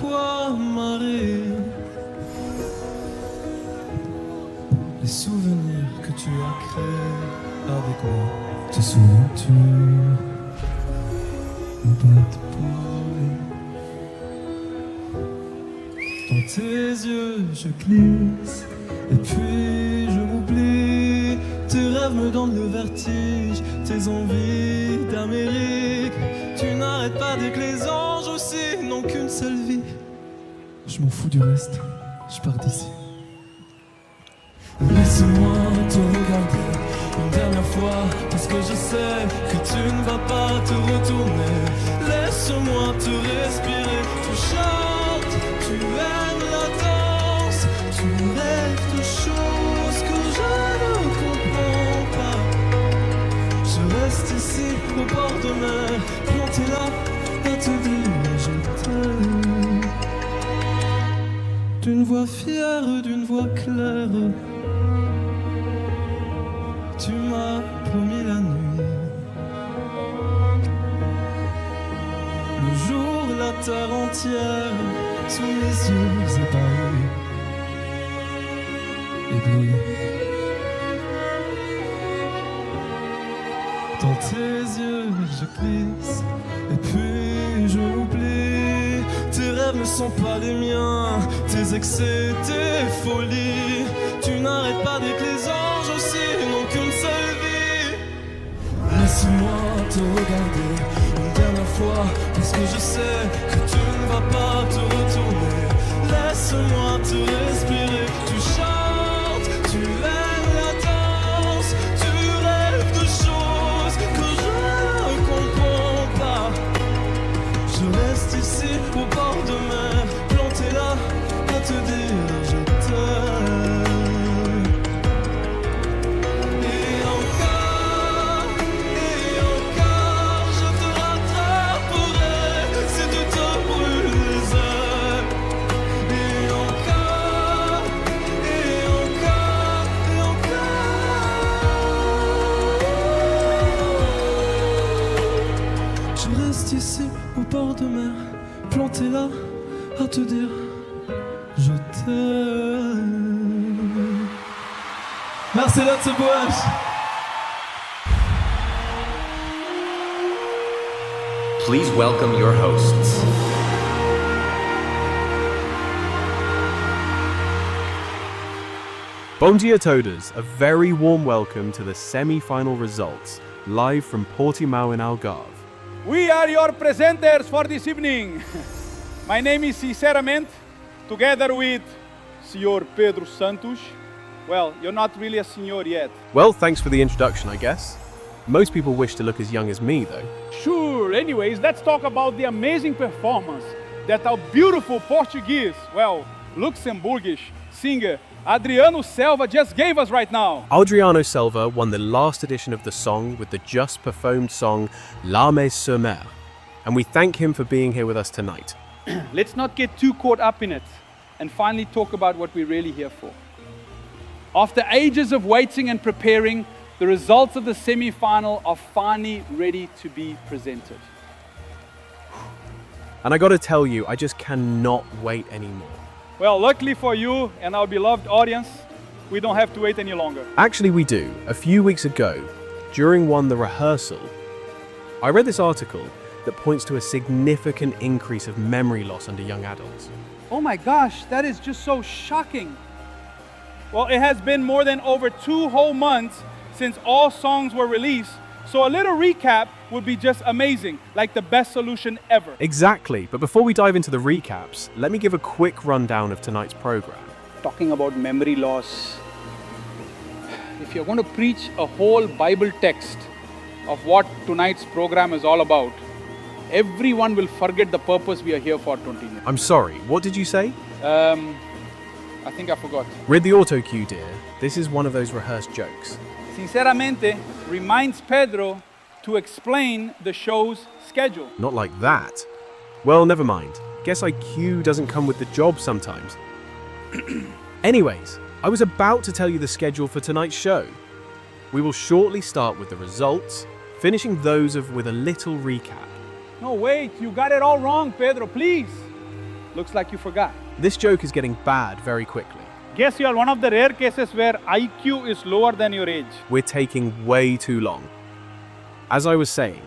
Aqua marée. Les souvenirs que tu as créés avec moi, te souviens-tu? Nos bottes pourries. Dans tes yeux je glisse, et puis je m'oublie. Tes rêves me donnent le vertige, tes envies d'Amérique. Tu n'arrêtes pas dès que les anges aussi n'ont qu'une seule vie. Je m'en fous du reste, je pars d'ici. Laisse-moi te regarder une dernière fois, parce que je sais que tu ne vas pas te retourner. Laisse-moi te respirer, tu chantes, tu aimes la danse, tu rêves de choses que je ne comprends pas. Je reste ici au bord de mer, planté là à te dire je t'aime. D'une voix fière, d'une voix claire, tu m'as promis la nuit. Le jour, la terre entière, sous mes yeux ébahis, éblouis. Dans tes yeux, je glisse, et puis je m'oublie. Tes rêves ne sont pas les miens, tes excès, tes folies. Tu n'arrêtes pas dès que les anges aussi n'ont qu'une seule vie. Laisse-moi te regarder une dernière fois, parce que je sais que tu ne vas pas te retourner. Laisse-moi te respirer, tu chantes, tu aimes la danse, tu rêves de choses que je ne comprends pas. Je reste ici au bord de mer, planté là à te dire je t'aime. Ici au bord de mer, planté là à te dire je t'aime. Merci Let's Boys. Please welcome your hosts. Bom dia todas, a very warm welcome to the semi-final results, live from Portimão in Algarve. We are your presenters for this evening. My name is Xheisara, together with Sr. Pedro Santos. Well, you're not really a senor yet. Well, thanks for the introduction, I guess. Most people wish to look as young as me, though. Sure, anyways, let's talk about the amazing performance that our beautiful Portuguese, well, Luxembourgish singer Adriano Selva just gave us right now. Adriano Selva won the last edition of the song with the just performed song La Mer sur Mer, and we thank him for being here with us tonight. Let's not get too caught up in it and finally talk about what we're really here for. After ages of waiting and preparing, the results of the semi-final are finally ready to be presented. And I gotta tell you, I just cannot wait anymore. Well, luckily for you and our beloved audience, we don't have to wait any longer. Actually, we do. A few weeks ago, during the rehearsal, I read this article that points to a significant increase of memory loss under young adults. Oh my gosh, that is just so shocking. Well, it has been more than over 2 whole months since all songs were released, so a little recap would be just amazing, like the best solution ever. Exactly, but before we dive into the recaps, let me give a quick rundown of tonight's program. Talking about memory loss, if you're going to preach a whole Bible text of what tonight's program is all about, everyone will forget the purpose we are here for, 20 minutes. I'm sorry, what did you say? I think I forgot. Read the auto cue, dear. This is one of those rehearsed jokes. Sinceramente reminds Pedro to explain the show's schedule. Not like that. Well, never mind. Guess IQ doesn't come with the job sometimes. Anyways, I was about to tell you the schedule for tonight's show. We will shortly start with the results, finishing those with a little recap. No, wait, you got it all wrong, Pedro, please. Looks like you forgot. This joke is getting bad very quickly. Guess you are one of the rare cases where IQ is lower than your age. We're taking way too long. As I was saying,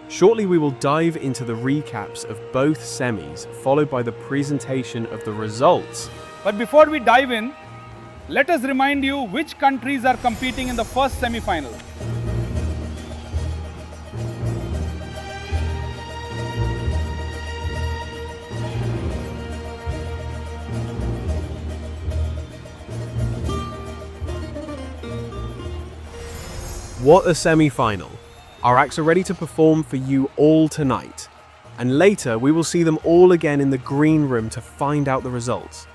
shortly we will dive into the recaps of both semis, followed by the presentation of the results. But before we dive in, let us remind you which countries are competing in the first semi-final. What a semi-final! Our acts are ready to perform for you all tonight. And later we will see them all again in the green room to find out the results.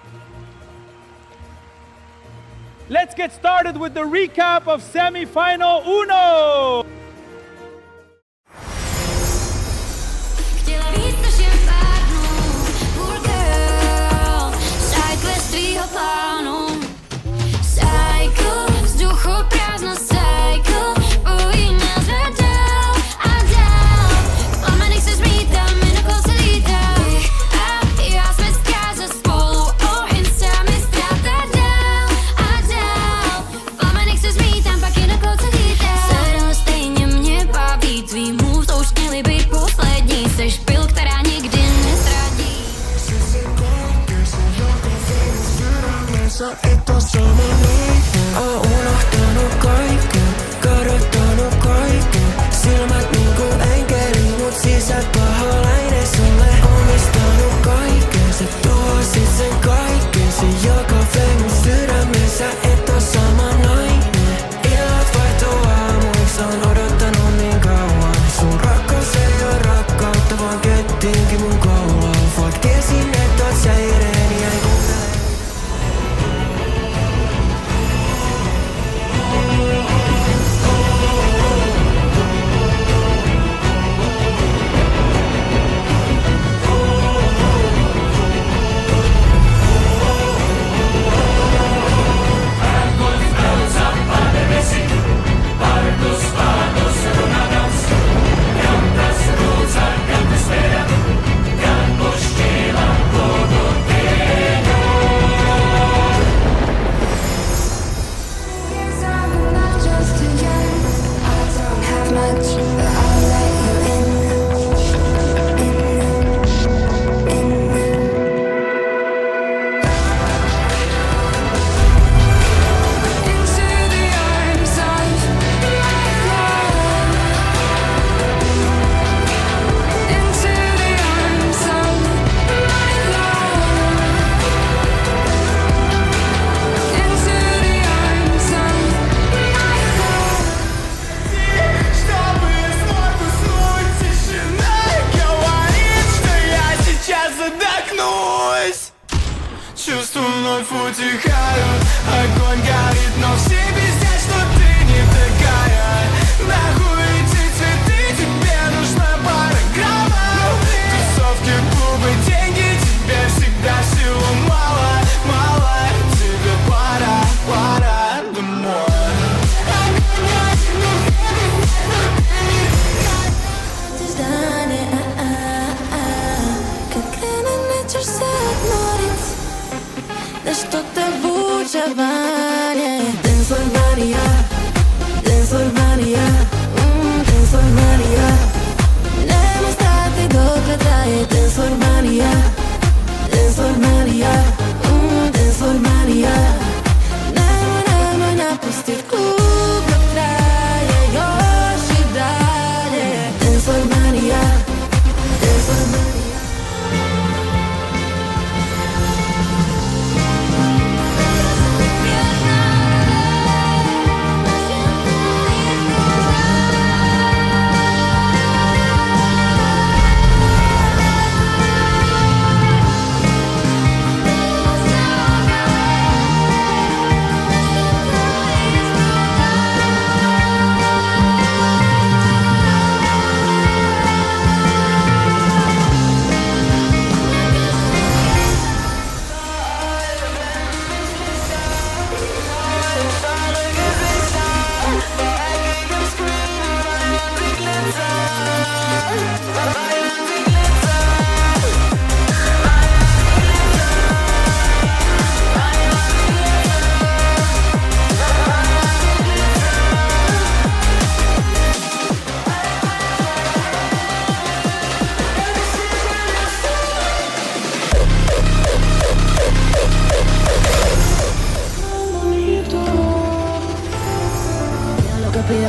Let's get started with the recap of semi-final uno!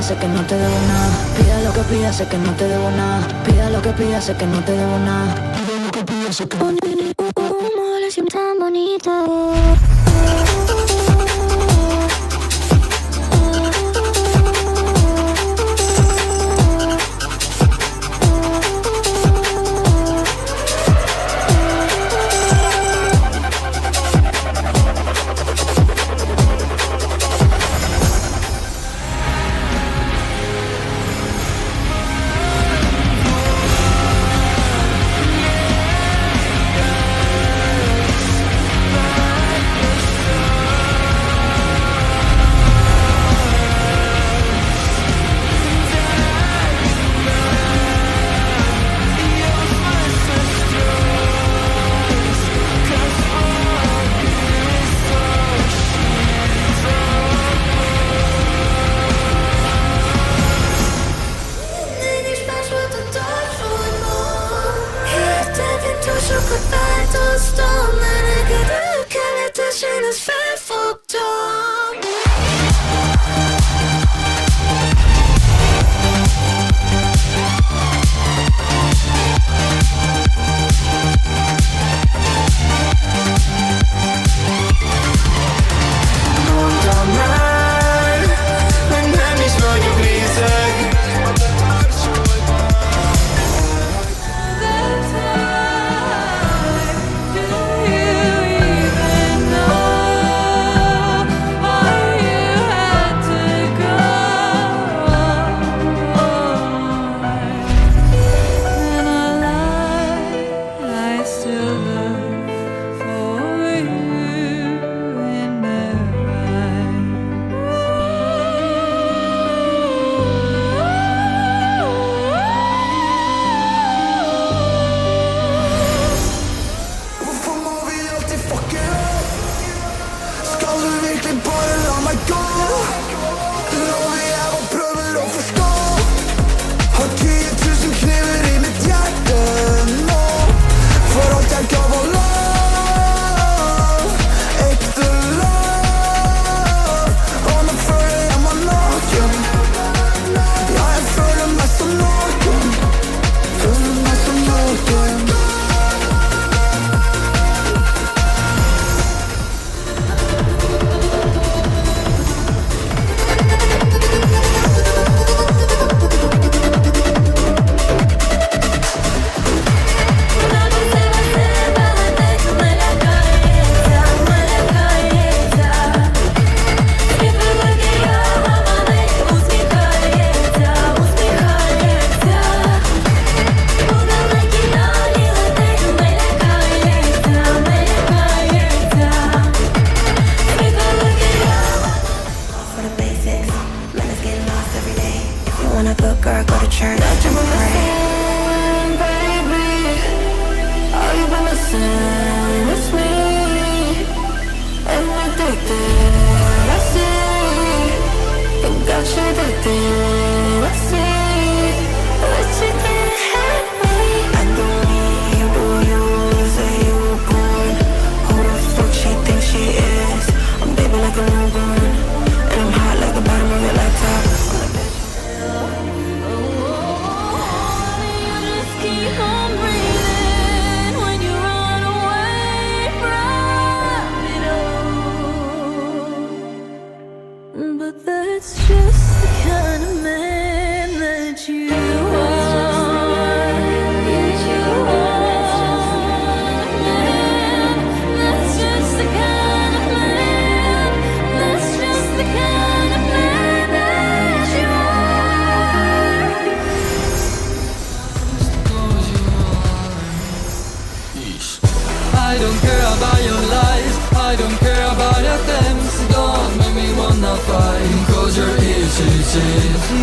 pidas, sé que no te debo nada. Pida lo que pidas, sé que no te debo nada. Pida lo que pidas, sé que no te debo nada. Pida lo que pidas, sé que no te debo nada. Una relación tan bonita.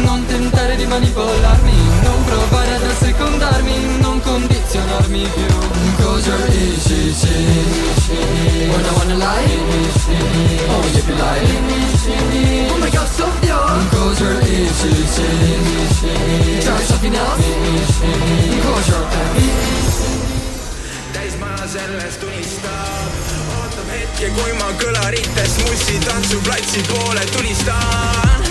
Non tentare di manipolarmi, non provare ad assecondarmi, non condizionarmi più. Cause you're easy, when I wanna lie, oh if you lie, oh my god so pure. Cause you're easy, try something else, cause you're täismaja sellest unistab, ootab hetke, kui ma kõlarites mussi tantsuplatsi poole tulistan.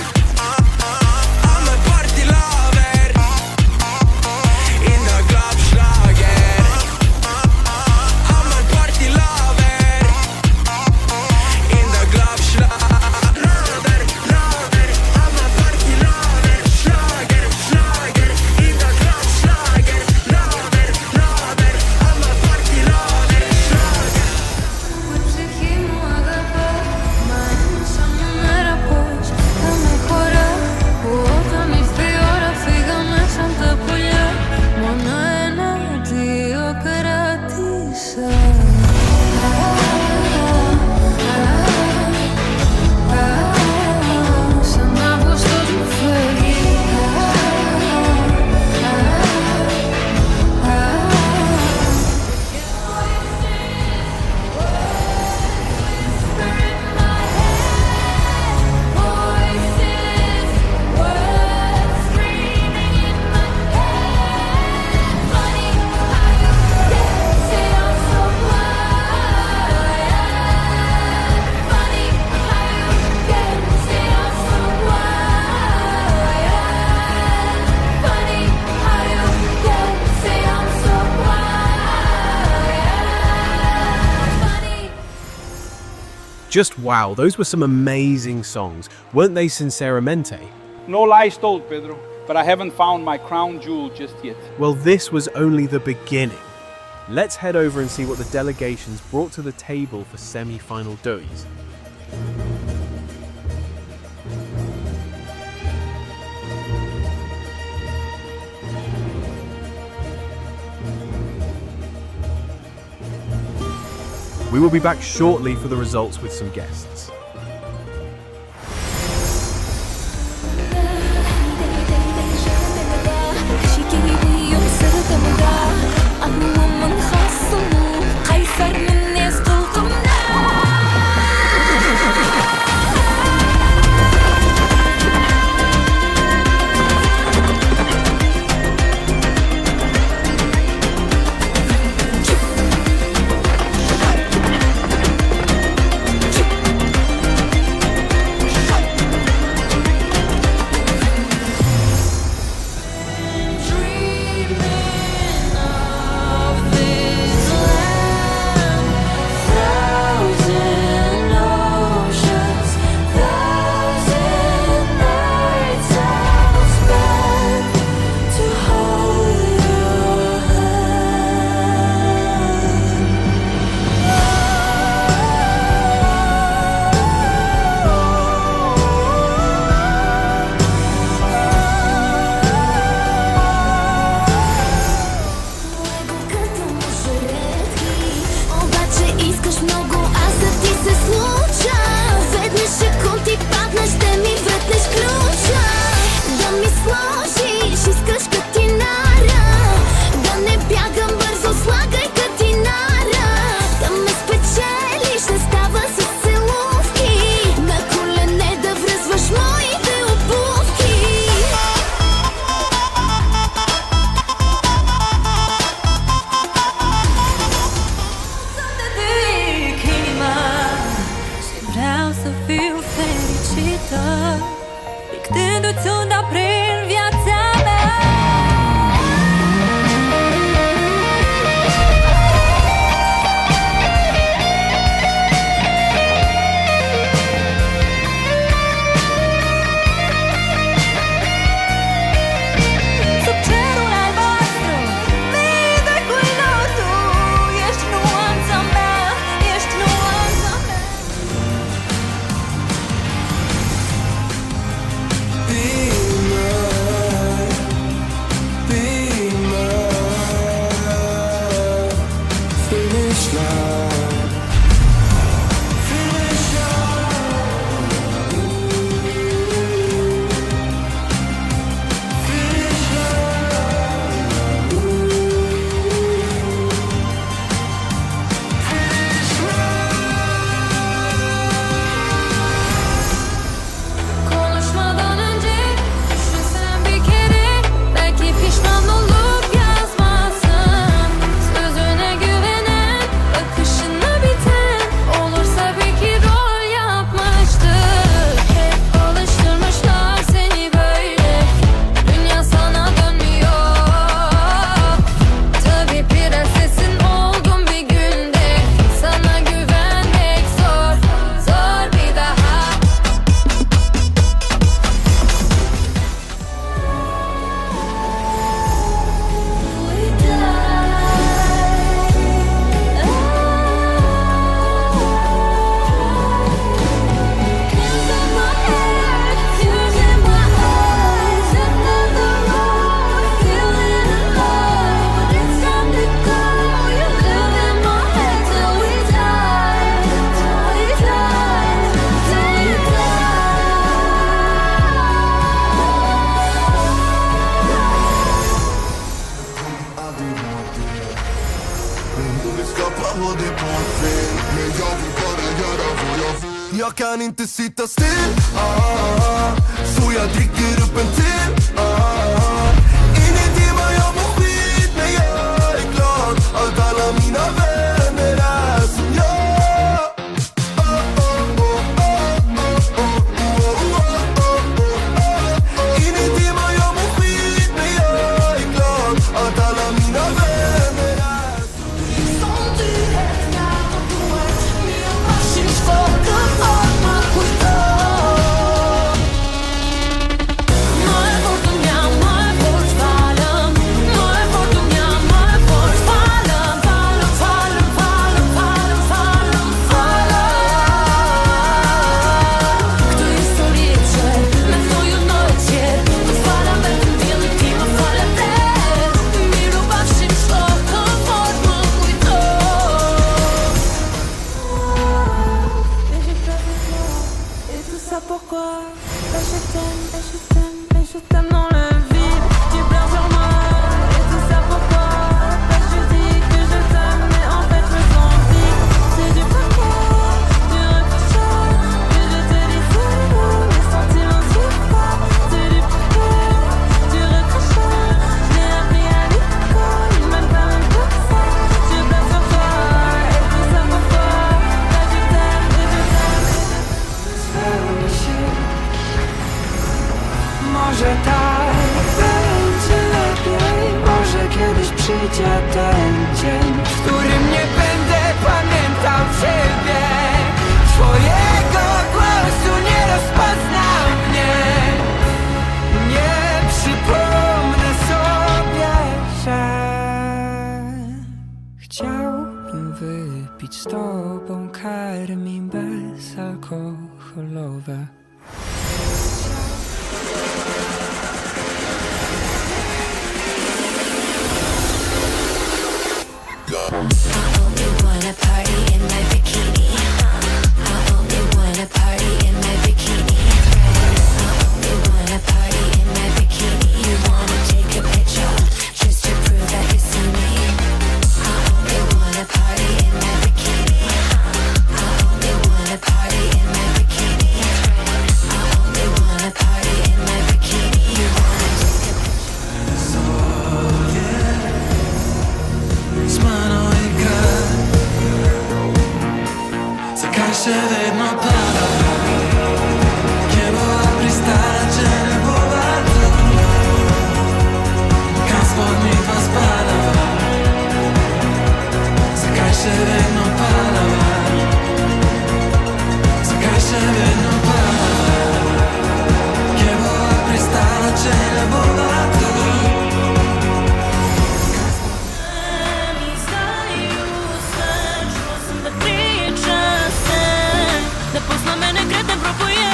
Just wow, those were some amazing songs. Weren't they sinceramente? No lies told, Pedro, but I haven't found my crown jewel just yet. Well, this was only the beginning. Let's head over and see what the delegations brought to the table for semi-final duels. We will be back shortly for the results with some guests. Jag kan inte sitta still, så jag dricker upp en till. Inuti vad jag mår skit, men jag är glad att alla mina vänner är som jag. Inuti vad jag mår skit, men jag är glad att alla mina vänner är som du. Som du räknar och går med varsin skada. pourquoi. Et je t'aime, et je t'aime, et je t'aime dans le vide. Tu pleures sur moi, et tout ça pourquoi. Je dis que je t'aime, mais en fait je me sens vide. C'est du pourquoi, du reprochage. Que je te dis c'est nous, les sentiments si forts. C'est du pourquoi, du reprochage. J'ai appris à l'école, il m'aime pas même pour ça. Je pleure sur toi, et tout ça pourquoi. Je t'aime, et je t'aime. Może tak będzie lepiej, może kiedyś przyjdzie ten dzień, w którym nie będę pamiętał ciebie. Twojego głosu nie rozpoznał mnie. Nie przypomnę sobie, że chciałbym wypić z tobą karmi bezalkoholowe. I only wanna party in my bikini. I only wanna party in my bikini. I only wanna party in my bikini. You wanna take a picture just to prove that you see me. I only wanna party in my bikini. I only wanna party in my bikini. I only wanna party in my bikini. You wanna take a Se vedno pada, chiedo a pristare ne bovato. Transport mi fa spada. Zakaj se vedno pada? Zakaj se vedno pada? Chiedo a pristare ne bovato. Da posla mene kretem propuje.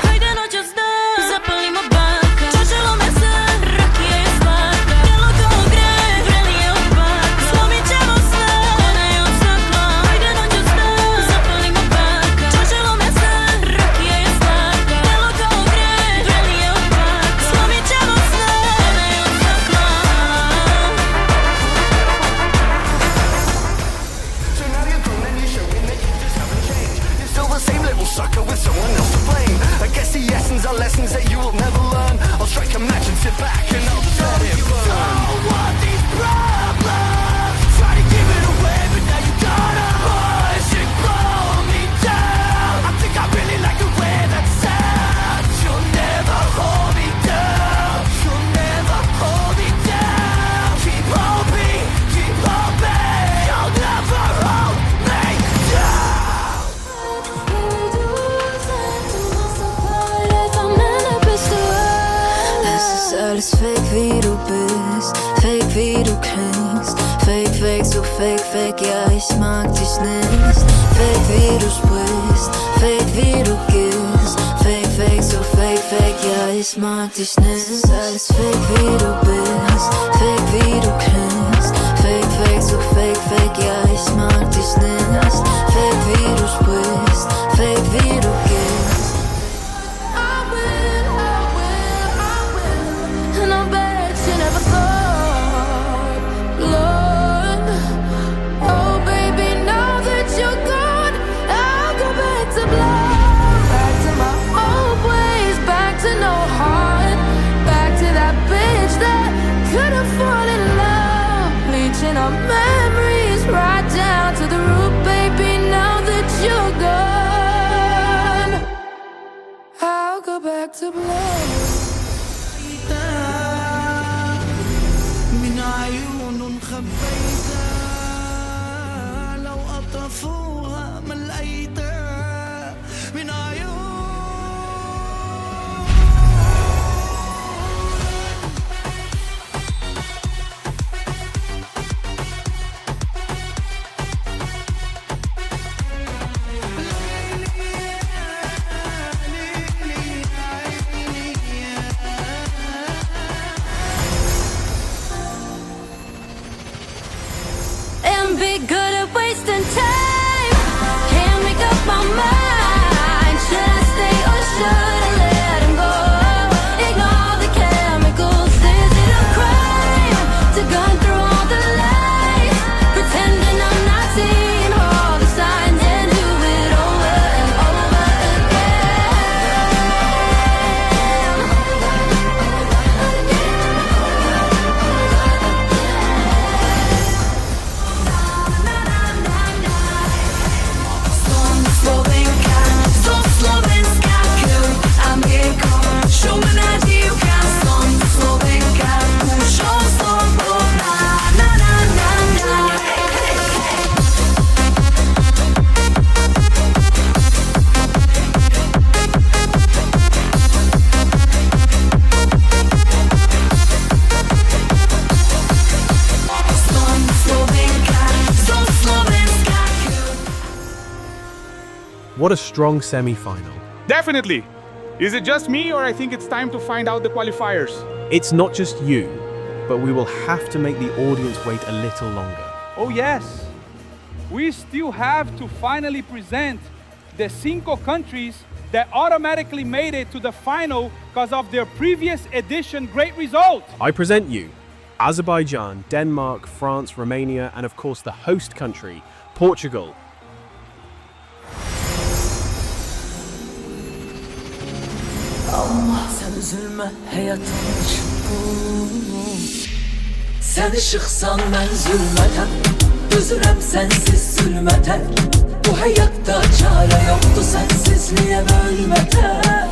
Hajde noćas da zapalimo baka. Čačelo me se, rakija je slatka. Telo kao grej, vrelije od baka. Slomit ćemo sve, one je od stakla. Hajde noćas da zapalimo baka. Čačelo me se, rakija je slatka. Telo kao grej, vrelije od baka. Slomit ćemo sve, one je od stakla. So now you're grown and you're showing that you just haven't changed. You're still the same little sucker with someone else to blame. I guess the essence are lessons that you will never learn. I'll strike a match and sit back and I'll just let it burn. Don't want these problems. Try to give it away, but now you gotta push it, blow me down. I think I really like the way that sounds. You'll never hold me down. You'll never hold me down. Keep hoping, you'll never hold me down. Es ist alles fake, wie du bist, fake, wie du klingst. Fake, fake, so fake, fake, ja, ich mag dich nicht. Fake, wie du sprichst, fake, wie du gehst. Fake, fake, so fake, fake, ja, ich mag dich nicht. Es ist alles fake, wie du bist, fake, wie du klingst. Fake, fake, so fake, fake, ja, ich mag dich nicht. Fake, wie du sprichst, fake, wie du gehst. And I bet you never thought, Lord. Oh baby, now that you're gone, I'll go back to blood. Back to my old ways, back to no heart. Back to that bitch that couldn't fall in love. Bleaching our memories right down to the root, baby, now that you're gone, I'll go back to blood. من عيون خبيتها لو أطفوها ملقيتها من عيون. And be good at wasting time. What a strong semi-final. Definitely. Is it just me, or I think it's time to find out the qualifiers? It's not just you, but we will have to make the audience wait a little longer. Oh yes. We still have to finally present the 5 countries that automatically made it to the final because of their previous edition great result. I present you Azerbaijan, Denmark, France, Romania, and of course the host country, Portugal. Allah sen üzülme hayatım Sen ışıksan ben zulmetəm Özürəm sensiz zulmetər Bu hayatta çare yoktu sensizliğe bölmetər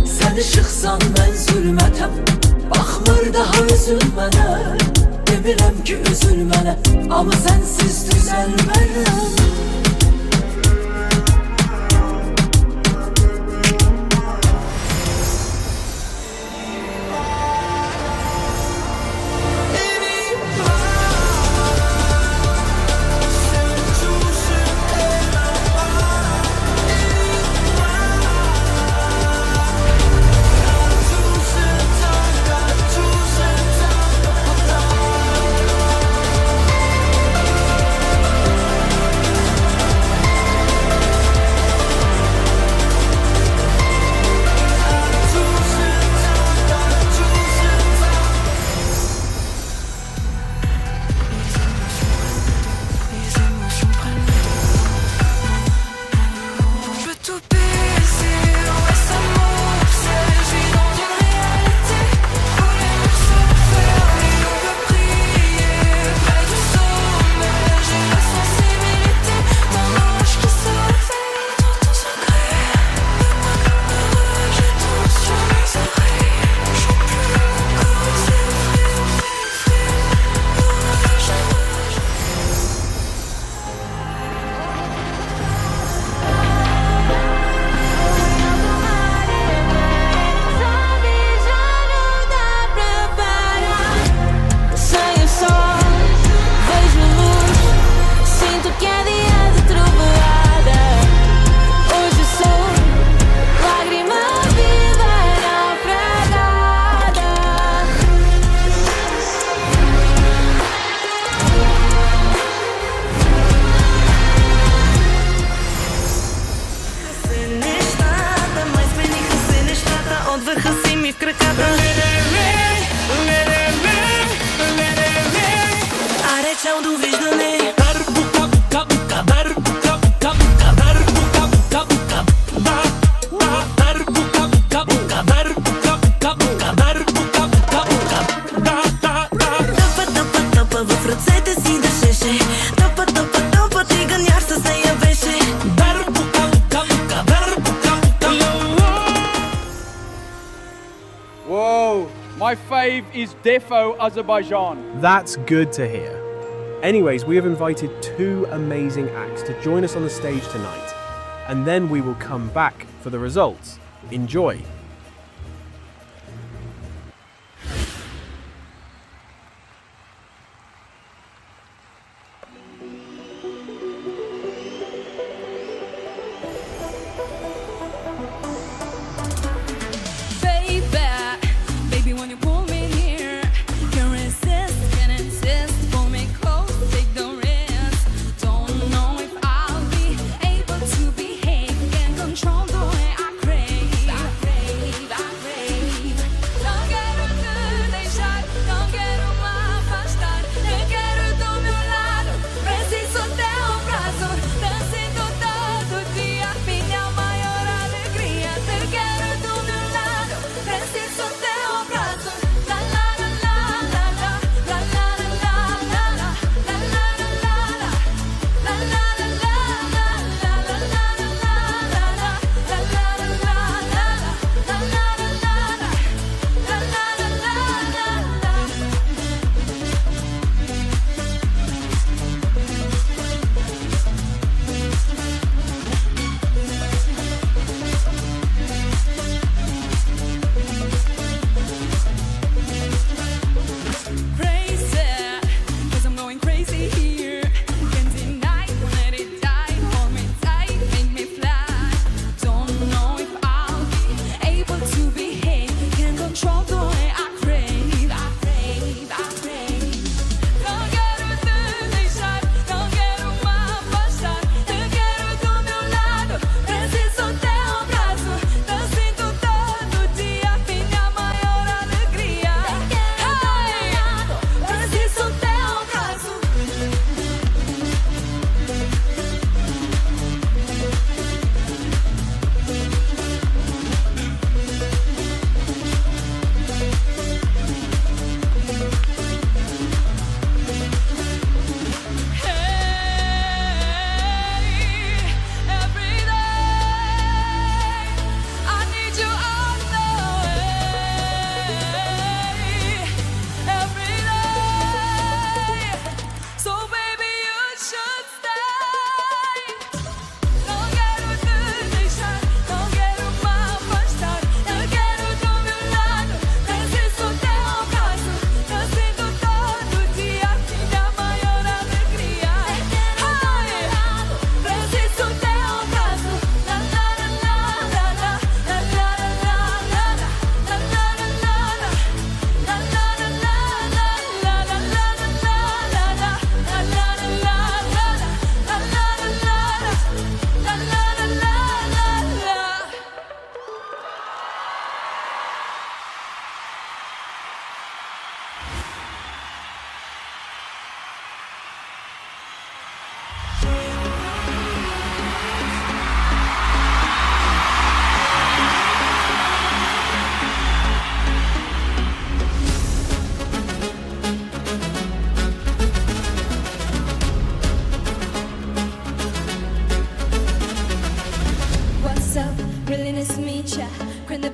Sen ışıksan ben zulmetəm Baxmır daha üzülmənə Demirəm ki üzülmənə Ama sensiz düzelmərəm Whoa, my fave is defo Azerbaijan. That's good to hear. Anyways, we have invited 2 amazing acts to join us on the stage tonight, and then we will come back for the results. Enjoy.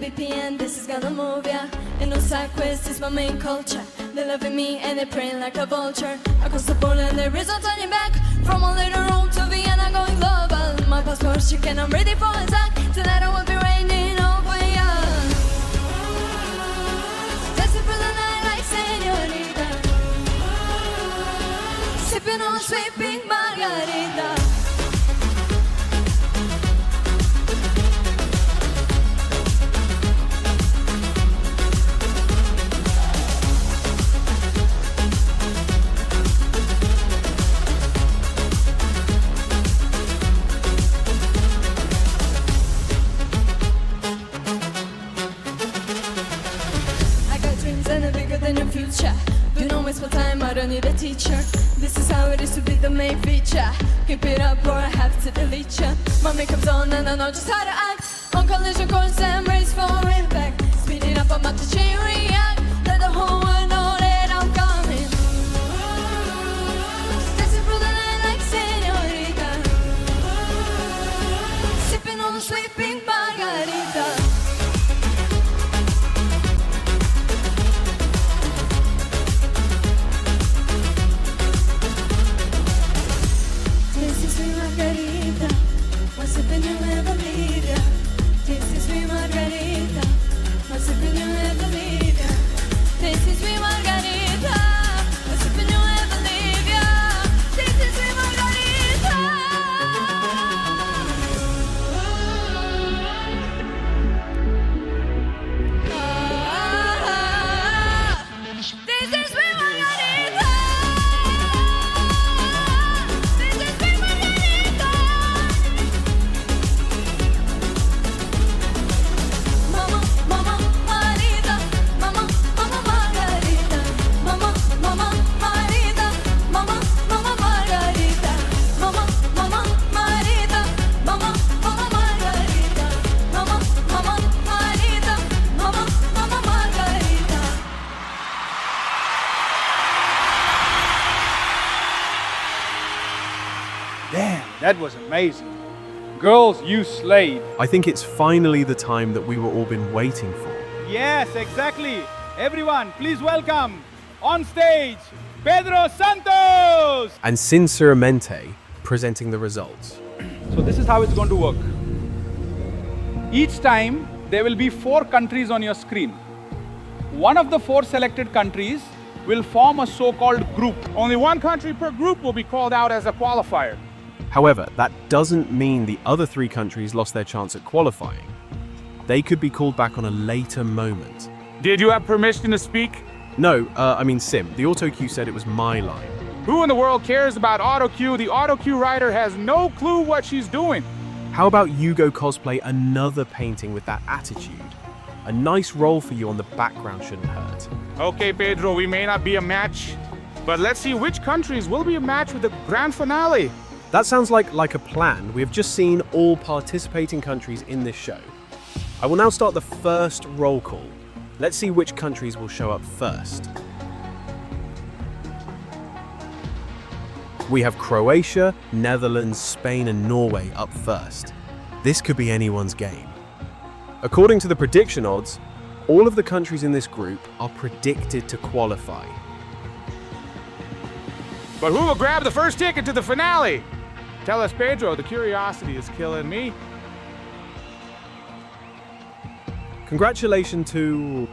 VPN, this is gonna move, yeah. And no side quest is my main culture. They're loving me and they're praying like a vulture. Across the border and there is no turning back. From a little room to Vienna going global. My passport's chicken, I'm ready for attack. Tonight I will be raining over ya. Dancing for the night like señorita. Sipping on a sweet pink margarita. Do not waste my time, I don't need a teacher. This is how it is to be the main feature. Keep it up or I have to delete ya. My makeup's on and I know just how to act. On collision course and race for impact. Speed it up, I'm about to chain react. Let the whole world know that I'm coming. Dancing through the night like señorita. Sipping on the sweet pink margarita. That was amazing. Girls, you slayed. I think it's finally the time that we were all been waiting for. Yes, exactly. Everyone, please welcome on stage Pedro Santos. And sinceramente presenting the results. So this is how it's going to work. Each time there will be 4 countries on your screen. One of the 4 selected countries will form a so-called group. Only one country per group will be called out as a qualifier. However, that doesn't mean the other 3 countries lost their chance at qualifying. They could be called back on a later moment. Did you have permission to speak? No, I mean Sim. The auto cue said it was my line. Who in the world cares about auto cue? The auto cue writer has no clue what she's doing. How about you go cosplay another painting with that attitude? A nice role for you on the background shouldn't hurt. Okay, Pedro, we may not be a match, but let's see which countries will be a match with the grand finale. That sounds like a plan. We have just seen all participating countries in this show. I will now start the first roll call. Let's see which countries will show up first. We have Croatia, Netherlands, Spain and Norway up first. This could be anyone's game. According to the prediction odds, all of the countries in this group are predicted to qualify. But who will grab the first ticket to the finale? Tell us, Pedro, the curiosity is killing me. Congratulations to...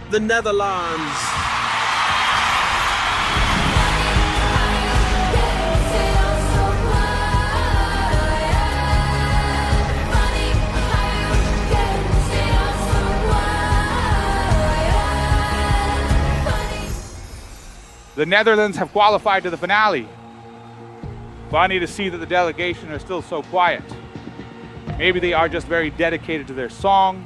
the Netherlands! The Netherlands have qualified to the finale. Funny to see that the delegation are still so quiet. Maybe they are just very dedicated to their song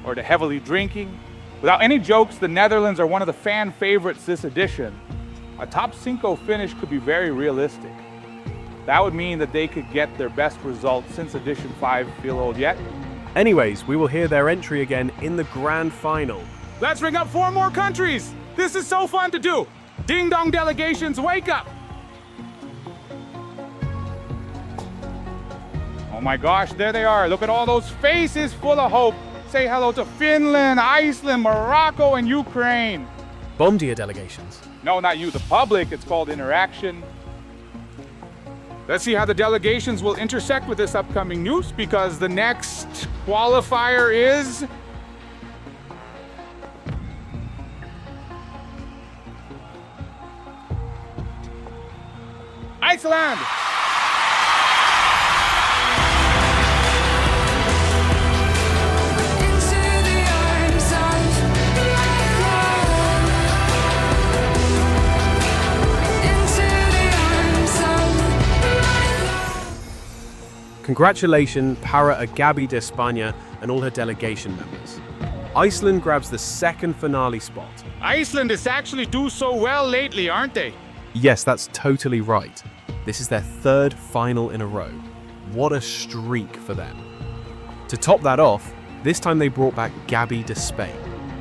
or to heavily drinking. Without any jokes, the Netherlands are one of the fan favorites this edition. A top 5 finish could be very realistic. That would mean that they could get their best result since edition 5. Feel old yet? Anyways, we will hear their entry again in the grand final. Let's ring up 4 more countries. This is so fun to do. Ding dong delegations, wake up! my gosh, there they are. Look at all those faces full of hope. Say hello to Finland, Iceland, Morocco, and Ukraine. Bomdia delegations. No, not you, the public. It's called interaction. Let's see how the delegations will intersect with this upcoming news, because the next qualifier is Iceland. Congratulations, Para Agabi de España and all her delegation members. Iceland grabs the second finale spot. Iceland is actually do so well lately, aren't they? Yes, that's totally right. This is their third final in a row. What a streak for them. To top that off, this time they brought back Gabi de Spain.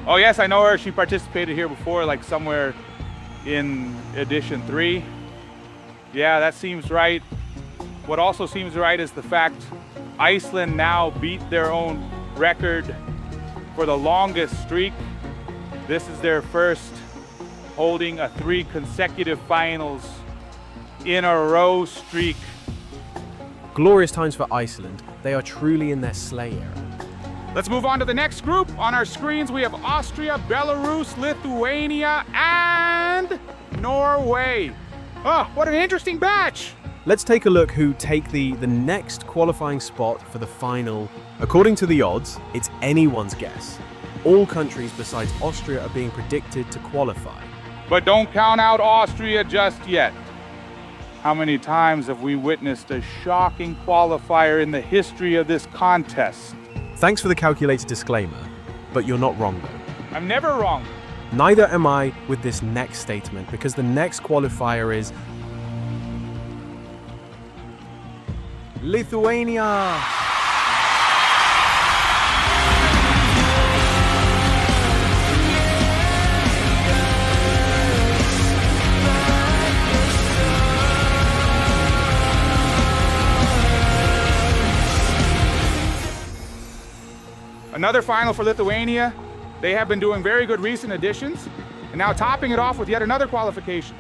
Oh yes, I know her. She participated here before, like somewhere in edition 3. Yeah, that seems right. What also seems right is the fact Iceland now beat their own record for the longest streak. This is their first holding a 3 consecutive finals in a row streak. Glorious times for Iceland. They are truly in their slay era. Let's move on to the next group. On our screens, we have Austria, Belarus, Lithuania, and Norway. Oh, what an interesting batch. Let's take a look who take the next qualifying spot for the final. According to the odds, it's anyone's guess. All countries besides Austria are being predicted to qualify. But don't count out Austria just yet. How many times have we witnessed a shocking qualifier in the history of this contest? Thanks for the calculated disclaimer, but you're not wrong though. I'm never wrong. Neither am I with this next statement, because the next qualifier is Lithuania. Another final for Lithuania. They have been doing very good recent additions, and now topping it off with yet another qualification.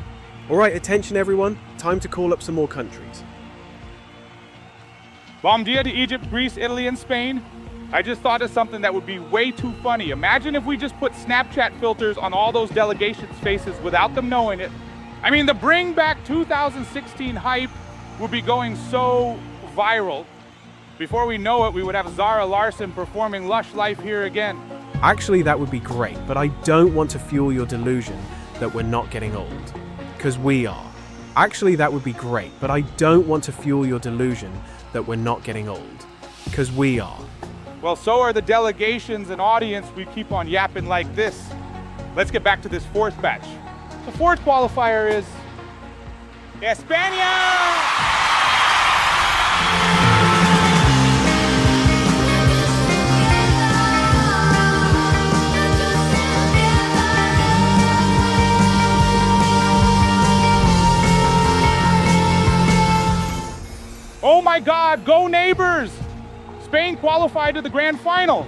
All right, attention everyone. Time to call up some more countries. Bom dia to Egypt, Greece, Italy, and Spain. I just thought of something that would be way too funny. Imagine if we just put Snapchat filters on all those delegations' faces without them knowing it. I mean, the Bring Back 2016 hype would be going so viral. Before we know it, we would have Zara Larsson performing Lush Life here again. Actually, that would be great, but I don't want to fuel your delusion that we're not getting old. Because we are. Actually, that would be great, but I don't want to fuel your delusion that we're not getting old. Because we are. Well, so are the delegations and audience. We keep on yapping like this. Let's get back to this fourth batch. The fourth qualifier is España! Oh my God, go neighbors! Spain qualified to the grand final.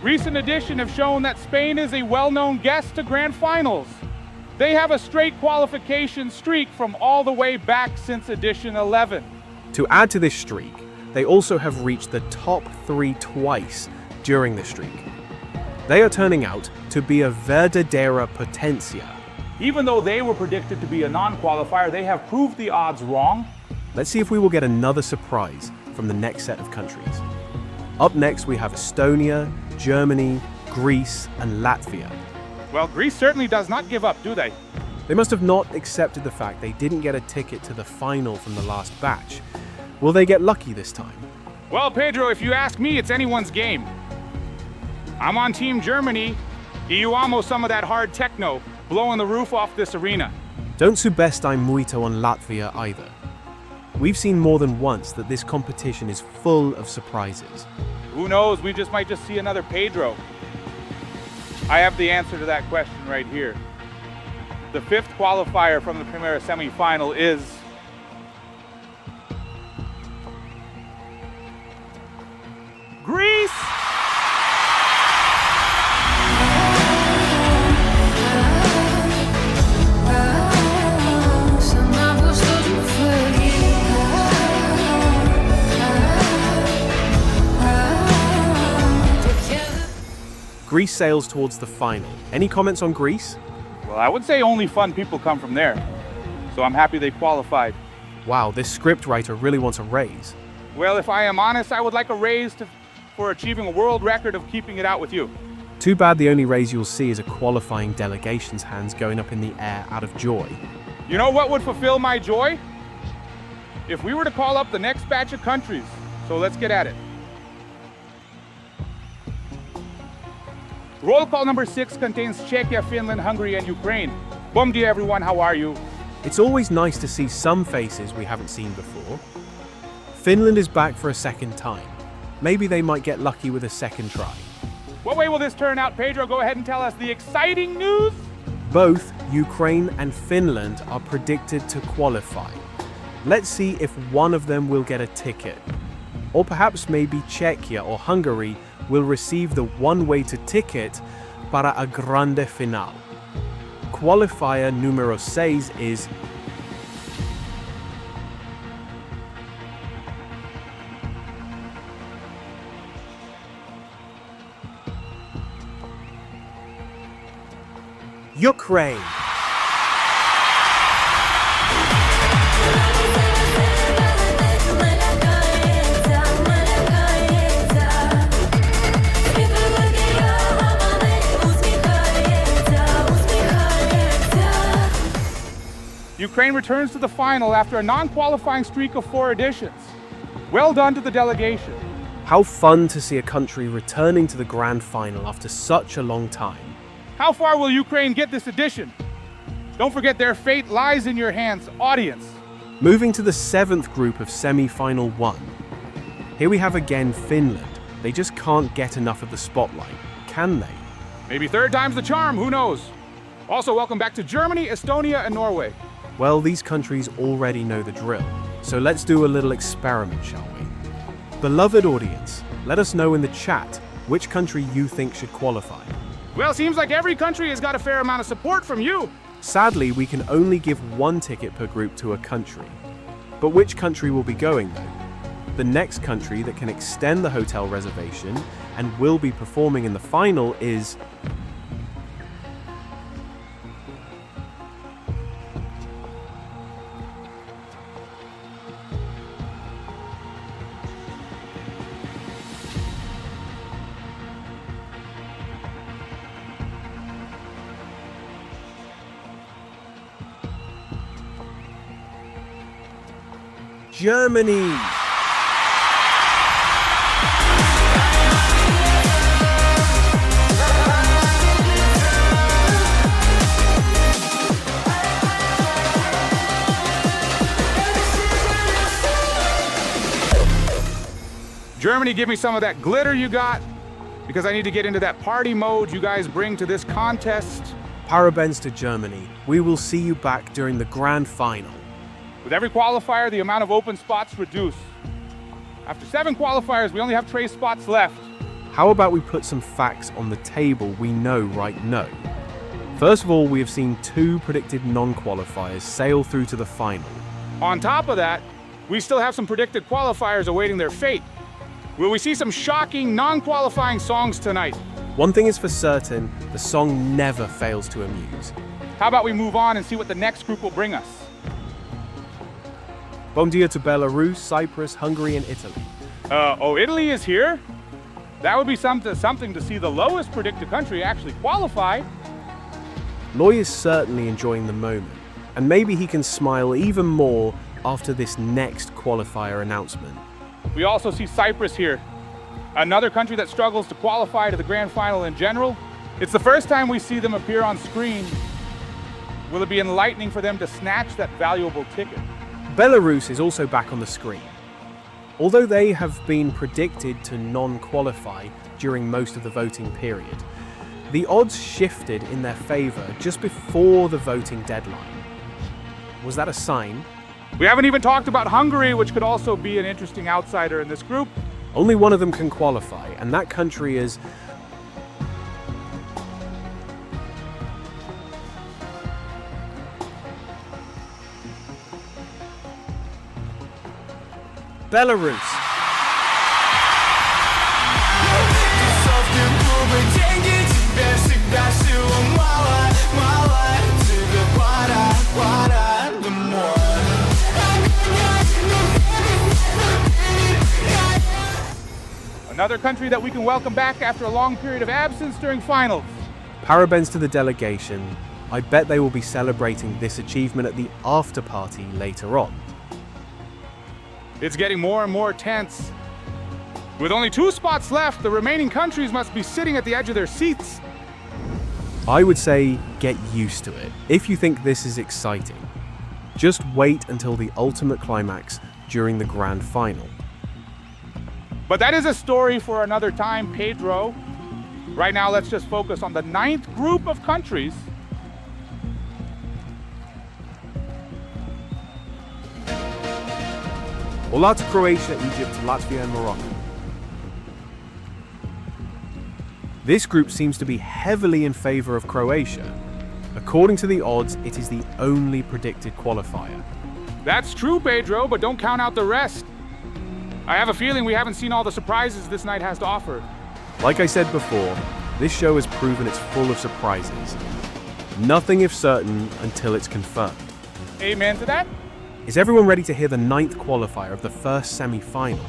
Recent edition have shown that Spain is a well-known guest to grand finals. They have a straight qualification streak from all the way back since edition 11. To add to this streak, they also have reached the top 3 twice during the streak. They are turning out to be a verdadera potencia. Even though they were predicted to be a non-qualifier, they have proved the odds wrong. Let's see if we will get another surprise from the next set of countries. Up next, we have Estonia, Germany, Greece, and Latvia. Well, Greece certainly does not give up, do they? They must have not accepted the fact they didn't get a ticket to the final from the last batch. Will they get lucky this time? Well, Pedro, if you ask me, it's anyone's game. I'm on Team Germany. Eu amo some of that hard techno, blowing the roof off this arena. Don't subestimate muito on Latvia either. We've seen more than once that this competition is full of surprises. Who knows, we might just see another Pedro. I have the answer to that question right here. The fifth qualifier from the Primera semifinal is Greece. Greece sails towards the final. Any comments on Greece? Well, I would say only fun people come from there. So I'm happy they qualified. Wow, this scriptwriter really wants a raise. Well, if I am honest, I would like a raise for achieving a world record of keeping it out with you. Too bad the only raise you'll see is a qualifying delegation's hands going up in the air out of joy. You know what would fulfill my joy? If we were to call up the next batch of countries. So let's get at it. Roll call number 6 contains Czechia, Finland, Hungary, and Ukraine. Bom dia, everyone. How are you? It's always nice to see some faces we haven't seen before. Finland is back for a second time. Maybe they might get lucky with a second try. What way will this turn out, Pedro? Go ahead and tell us the exciting news. Both Ukraine and Finland are predicted to qualify. Let's see if one of them will get a ticket. Or perhaps maybe Czechia or Hungary will receive the one-way ticket para a grande final. Qualifier número 6 is Ukraine. Ukraine returns to the final after a non-qualifying streak of 4 editions. Well done to the delegation. How fun to see a country returning to the grand final after such a long time. How far will Ukraine get this edition? Don't forget their fate lies in your hands, audience. Moving to the 7th group of semi-final 1. Here we have again Finland. They just can't get enough of the spotlight, can they? Maybe third time's the charm, who knows? Also, welcome back to Germany, Estonia, and Norway. Well, these countries already know the drill, so let's do a little experiment, shall we? Beloved audience, let us know in the chat which country you think should qualify. Well, seems like every country has got a fair amount of support from you. Sadly, we can only give 1 ticket per group to a country. But which country will be going, though? The next country that can extend the hotel reservation and will be performing in the final is Germany. Germany, give me some of that glitter you got, because I need to get into that party mode you guys bring to this contest. Parabens to Germany. We will see you back during the grand final. With every qualifier, the amount of open spots reduce. After 7 qualifiers, we only have trace spots left. How about we put some facts on the table we know right now? First of all, we have seen 2 predicted non-qualifiers sail through to the final. On top of that, we still have some predicted qualifiers awaiting their fate. Will we see some shocking non-qualifying songs tonight? One thing is for certain, the song never fails to amuse. How about we move on and see what the next group will bring us? Bom dia to Belarus, Cyprus, Hungary, and Italy. Italy is here? That would be something to see the lowest predicted country actually qualify. Loy is certainly enjoying the moment, and maybe he can smile even more after this next qualifier announcement. We also see Cyprus here, another country that struggles to qualify to the grand final in general. It's the first time we see them appear on screen. Will it be enlightening for them to snatch that valuable ticket? Belarus is also back on the screen. Although they have been predicted to non-qualify during most of the voting period, the odds shifted in their favor just before the voting deadline. Was that a sign? We haven't even talked about Hungary, which could also be an interesting outsider in this group. Only one of them can qualify, and that country is Belarus. Another country that we can welcome back after a long period of absence during finals. Para bends to the delegation. I bet they will be celebrating this achievement at the after party later on. It's getting more and more tense. With only 2 spots left, the remaining countries must be sitting at the edge of their seats. I would say get used to it if you think this is exciting. Just wait until the ultimate climax during the grand final. But that is a story for another time, Pedro. Right now, let's just focus on the 9th group of countries. All out to Croatia, Egypt, Latvia and Morocco. This group seems to be heavily in favor of Croatia. According to the odds, it is the only predicted qualifier. That's true, Pedro, but don't count out the rest. I have a feeling we haven't seen all the surprises this night has to offer. Like I said before, this show has proven it's full of surprises. Nothing is certain until it's confirmed. Amen to that. Is everyone ready to hear the 9th qualifier of the first semi-final?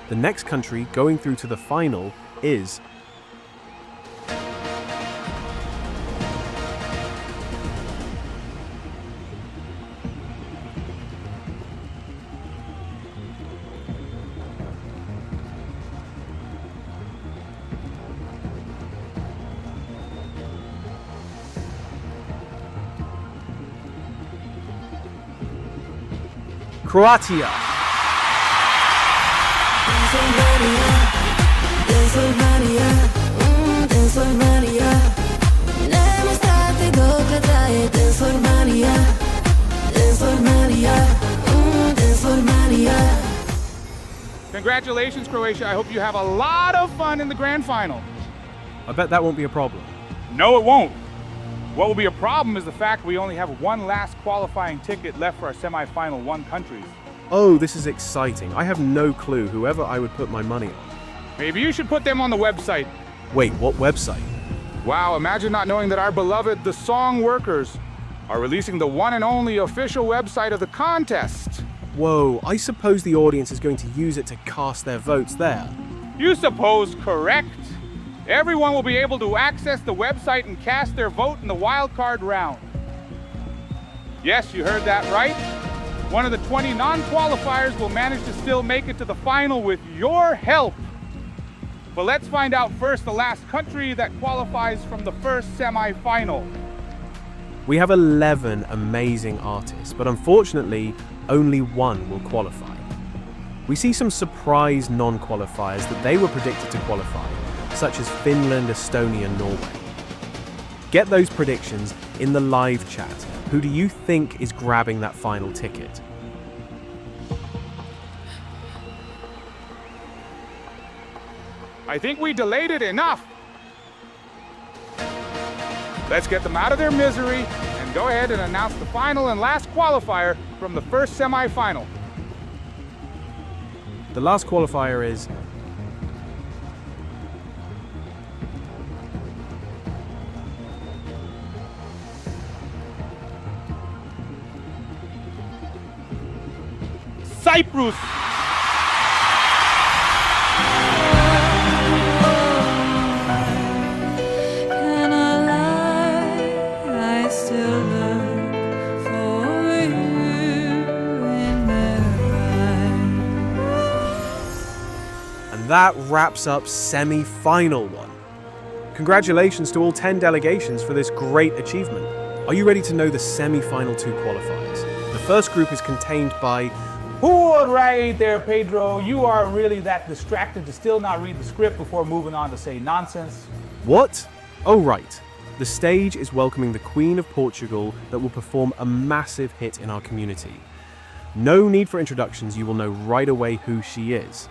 The next country going through to the final is Croatia. Congratulations, Croatia. I hope you have a lot of fun in the grand final. I bet that won't be a problem. No, it won't. What will be a problem is the fact we only have one last qualifying ticket left for our semi-final 1 countries. Oh, this is exciting. I have no clue whoever I would put my money on. Maybe you should put them on the website. Wait, what website? Wow, imagine not knowing that our beloved The Song Workers are releasing the one and only official website of the contest. Whoa, I suppose the audience is going to use it to cast their votes there. You suppose correct? Everyone will be able to access the website and cast their vote in the wildcard round. Yes, you heard that right. One of the 20 non-qualifiers will manage to still make it to the final with your help. But let's find out first the last country that qualifies from the first semi-final. We have 11 amazing artists, but unfortunately, only one will qualify. We see some surprise non-qualifiers that they were predicted to qualify, such as Finland, Estonia, and Norway. Get those predictions in the live chat. Who do you think is grabbing that final ticket? I think we delayed it enough. Let's get them out of their misery and go ahead and announce the final and last qualifier from the first semi-final. The last qualifier is Cyprus. Can I lie? I still look for you in their eyes. And that wraps up semi-final 1. Congratulations to all 10 delegations for this great achievement. Are you ready to know the semi-final 2 qualifiers? The first group is contained by... All right there, Pedro. You are really that distracted to still not read the script before moving on to say nonsense. What? Oh right. The stage is welcoming the Queen of Portugal that will perform a massive hit in our community. No need for introductions, you will know right away who she is.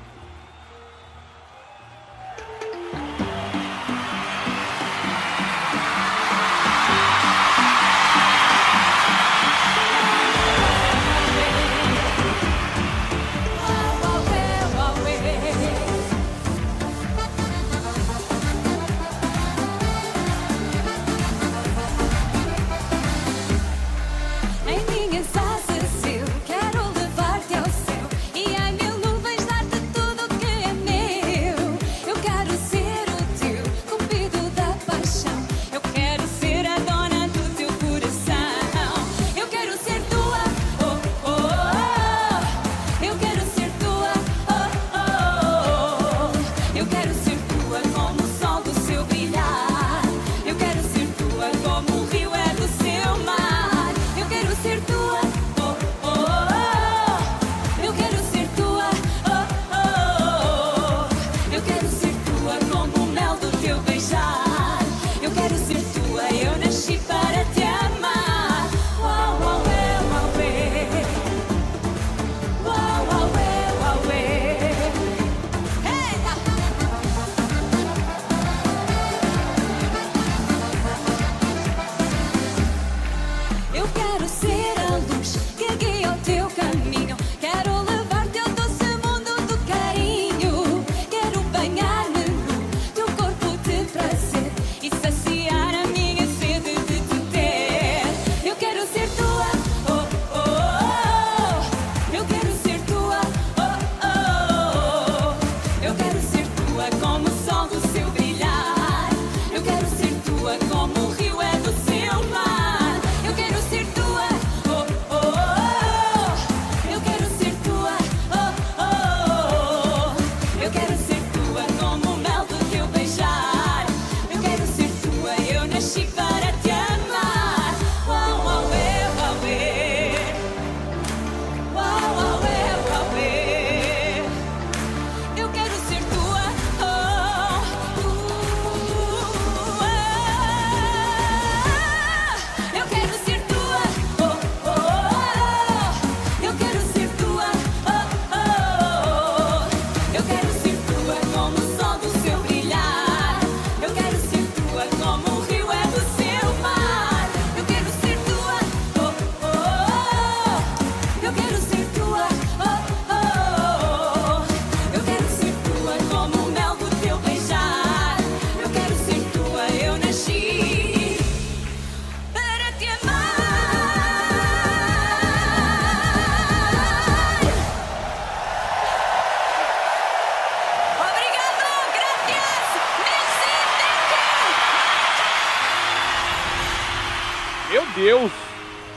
Meu Deus,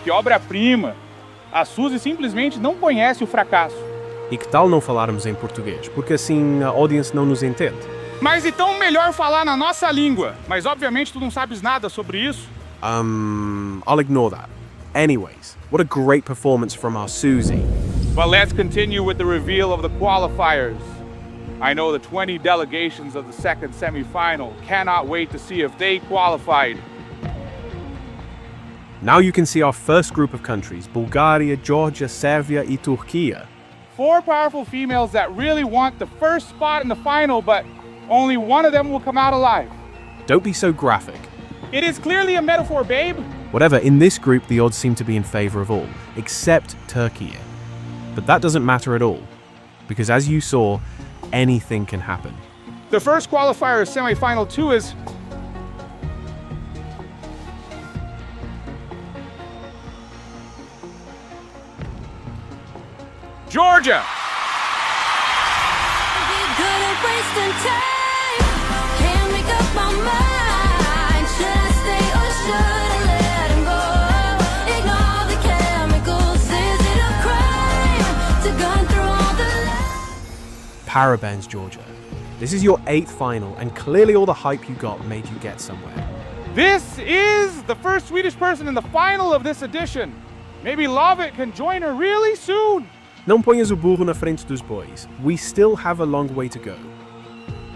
que obra-prima! A Suzy simplesmente não conhece o fracasso. E que tal não falarmos em português? Porque assim a audience não nos entende. Mas então melhor falar na nossa língua. Mas obviamente tu não sabes nada sobre isso. I'll ignore that. Anyways, what a great performance from our Suzy. But let's continue with the reveal of the qualifiers. I know the 20 delegations of the second semi-final cannot wait to see if they qualified. Now you can see our first group of countries, Bulgaria, Georgia, Serbia and Turkey. 4 powerful females that really want the first spot in the final, but only one of them will come out alive. Don't be so graphic. It is clearly a metaphor, babe. Whatever, in this group the odds seem to be in favor of all, except Turkey. But that doesn't matter at all, because as you saw, anything can happen. The first qualifier of semi-final 2 is... Georgia! Parabens, Georgia. This is your 8th final, and clearly all the hype you got made you get somewhere. This is the first Swedish person in the final of this edition. Maybe Lovett can join her really soon. Não ponhas o burro na frente dos bois. We still have a long way to go.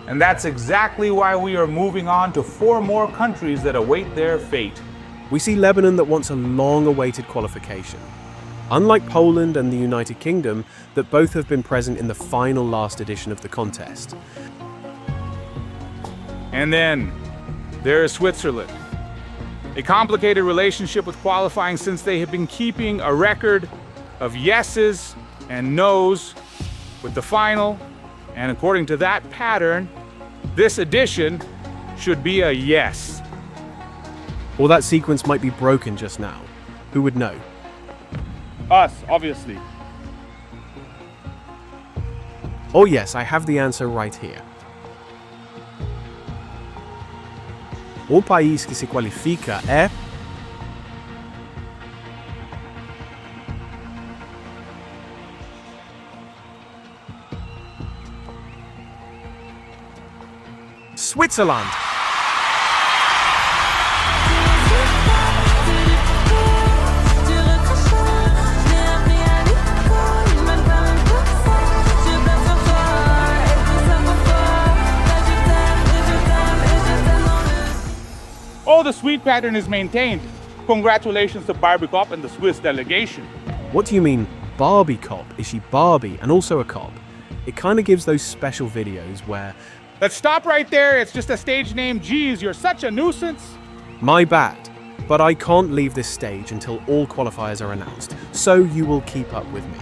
And that's exactly why we are moving on to 4 more countries that await their fate. We see Lebanon that wants a long-awaited qualification. unlike Poland and the United Kingdom, that both have been present in the final last edition of the contest. And then there is Switzerland. A complicated relationship with qualifying since they have been keeping a record of yeses and nos with the final, and according to that pattern, this edition should be a yes. Or that sequence might be broken just now. Who would know? Us, obviously. Oh yes, I have the answer right here. O país que se qualifica é... Switzerland! Oh, the sweet pattern is maintained. Congratulations to Barbie Cop and the Swiss delegation. What do you mean, Barbie cop? Is she Barbie and also a cop? It kind of gives those special videos where... Let's stop right there. It's just a stage name. Geez, you're such a nuisance. My bad. But I can't leave this stage until all qualifiers are announced, so you will keep up with me.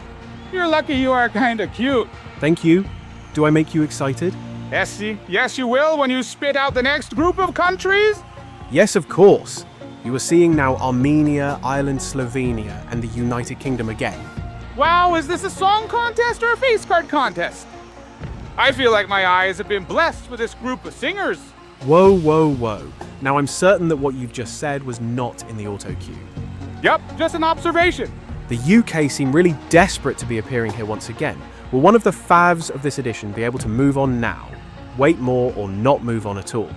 You're lucky you are kind of cute. Thank you. Do I make you excited? Yes, you will when you spit out the next group of countries. Yes, of course. You are seeing now Armenia, Ireland, Slovenia, and the United Kingdom again. Wow, is this a song contest or a face card contest? I feel like my eyes have been blessed with this group of singers. Whoa, whoa, whoa. Now I'm certain that what you've just said was not in the auto cue. Yup, just an observation. The UK seem really desperate to be appearing here once again. Will one of the favs of this edition be able to move on now, wait more, or not move on at all?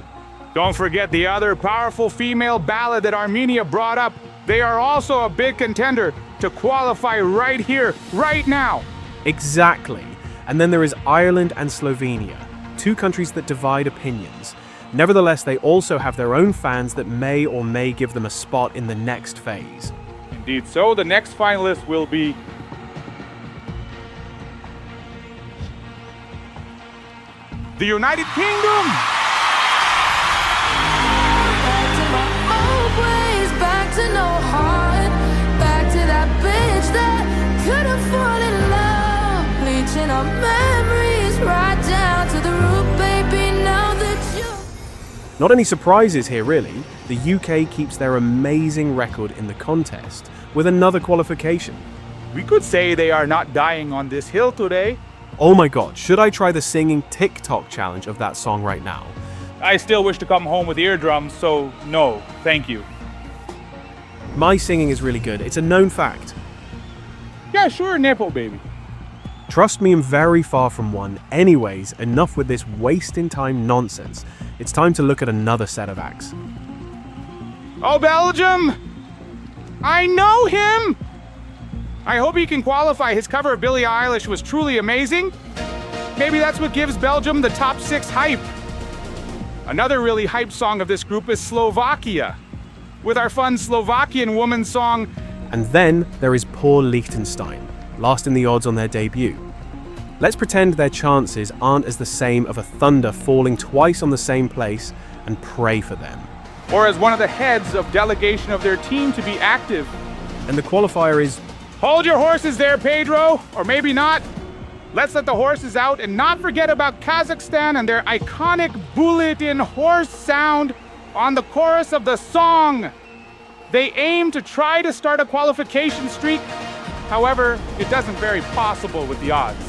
Don't forget the other powerful female ballad that Armenia brought up. They are also a big contender to qualify right here, right now. Exactly. And then there is Ireland and Slovenia, two countries that divide opinions. Nevertheless, they also have their own fans that may or may give them a spot in the next phase. Indeed so. The next finalist will be... the United Kingdom! Back to no heart, back to that bitch that couldn't fall in love, bleaching our memories right down to the root, baby, now that you... Not any surprises here, really. The UK keeps their amazing record in the contest with another qualification. We could say they are not dying on this hill today. Oh my god, should I try the singing TikTok challenge of that song right now? I still wish to come home with eardrums, so no, thank you. My singing is really good. It's a known fact. Yeah, sure, nipple, baby. Trust me, I'm very far from one. Anyways, enough with this wasting time nonsense. It's time to look at another set of acts. Oh, Belgium! I know him! I hope he can qualify. His cover of Billie Eilish was truly amazing. Maybe that's what gives Belgium the top 6 hype. Another really hype song of this group is Slovakia, with our fun Slovakian woman song. And then there is poor Liechtenstein, last in the odds on their debut. Let's pretend their chances aren't as the same of a thunder falling twice on the same place and pray for them. Or as one of the heads of delegation of their team to be active. And the qualifier is... Hold your horses there, Pedro, or maybe not. Let's let the horses out and not forget about Kazakhstan and their iconic bulletin horse sound on the chorus of the song. They aim to try to start a qualification streak. However, it doesn't very possible with the odds.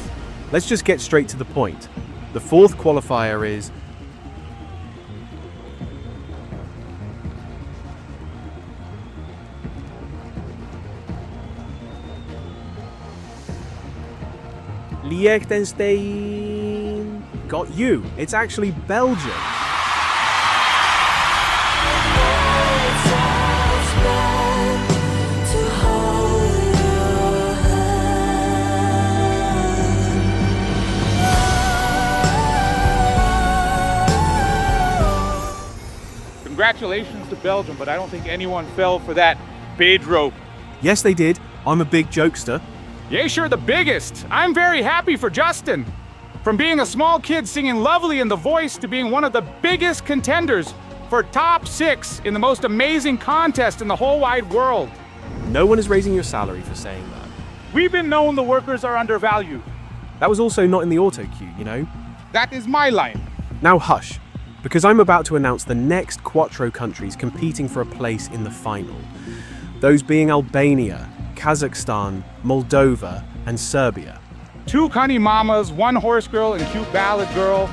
Let's just get straight to the point. The fourth qualifier is... Liechtenstein. Got you. It's actually Belgium. Congratulations to Belgium, but I don't think anyone fell for that Pedro. Yes, they did. I'm a big jokester. Yeah, sure, the biggest. I'm very happy for Justin. From being a small kid singing Lovely in The Voice to being one of the biggest contenders for top 6 in the most amazing contest in the whole wide world. No one is raising your salary for saying that. We've been known the workers are undervalued. That was also not in the auto cue, you know? That is my line. Now hush, because I'm about to announce the next Quattro countries competing for a place in the final. Those being Albania, Kazakhstan, Moldova, and Serbia. 2 cunny mamas, 1 horse girl, and cute ballad girl.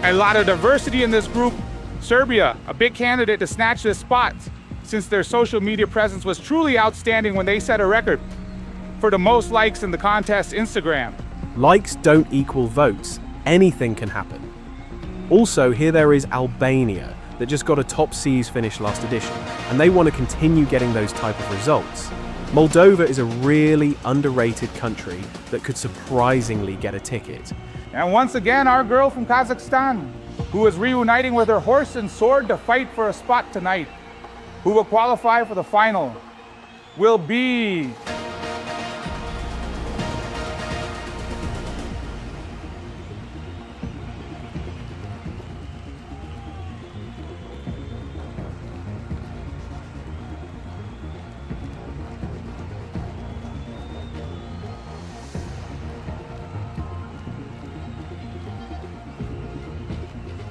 A lot of diversity in this group. Serbia, a big candidate to snatch this spot, since their social media presence was truly outstanding when they set a record for the most likes in the contest Instagram. Likes don't equal votes. Anything can happen. Also, here there is Albania, that just got a top C's finish last edition, and they want to continue getting those type of results. Moldova is a really underrated country that could surprisingly get a ticket. And once again, our girl from Kazakhstan, who is reuniting with her horse and sword to fight for a spot tonight, who will qualify for the final, will be...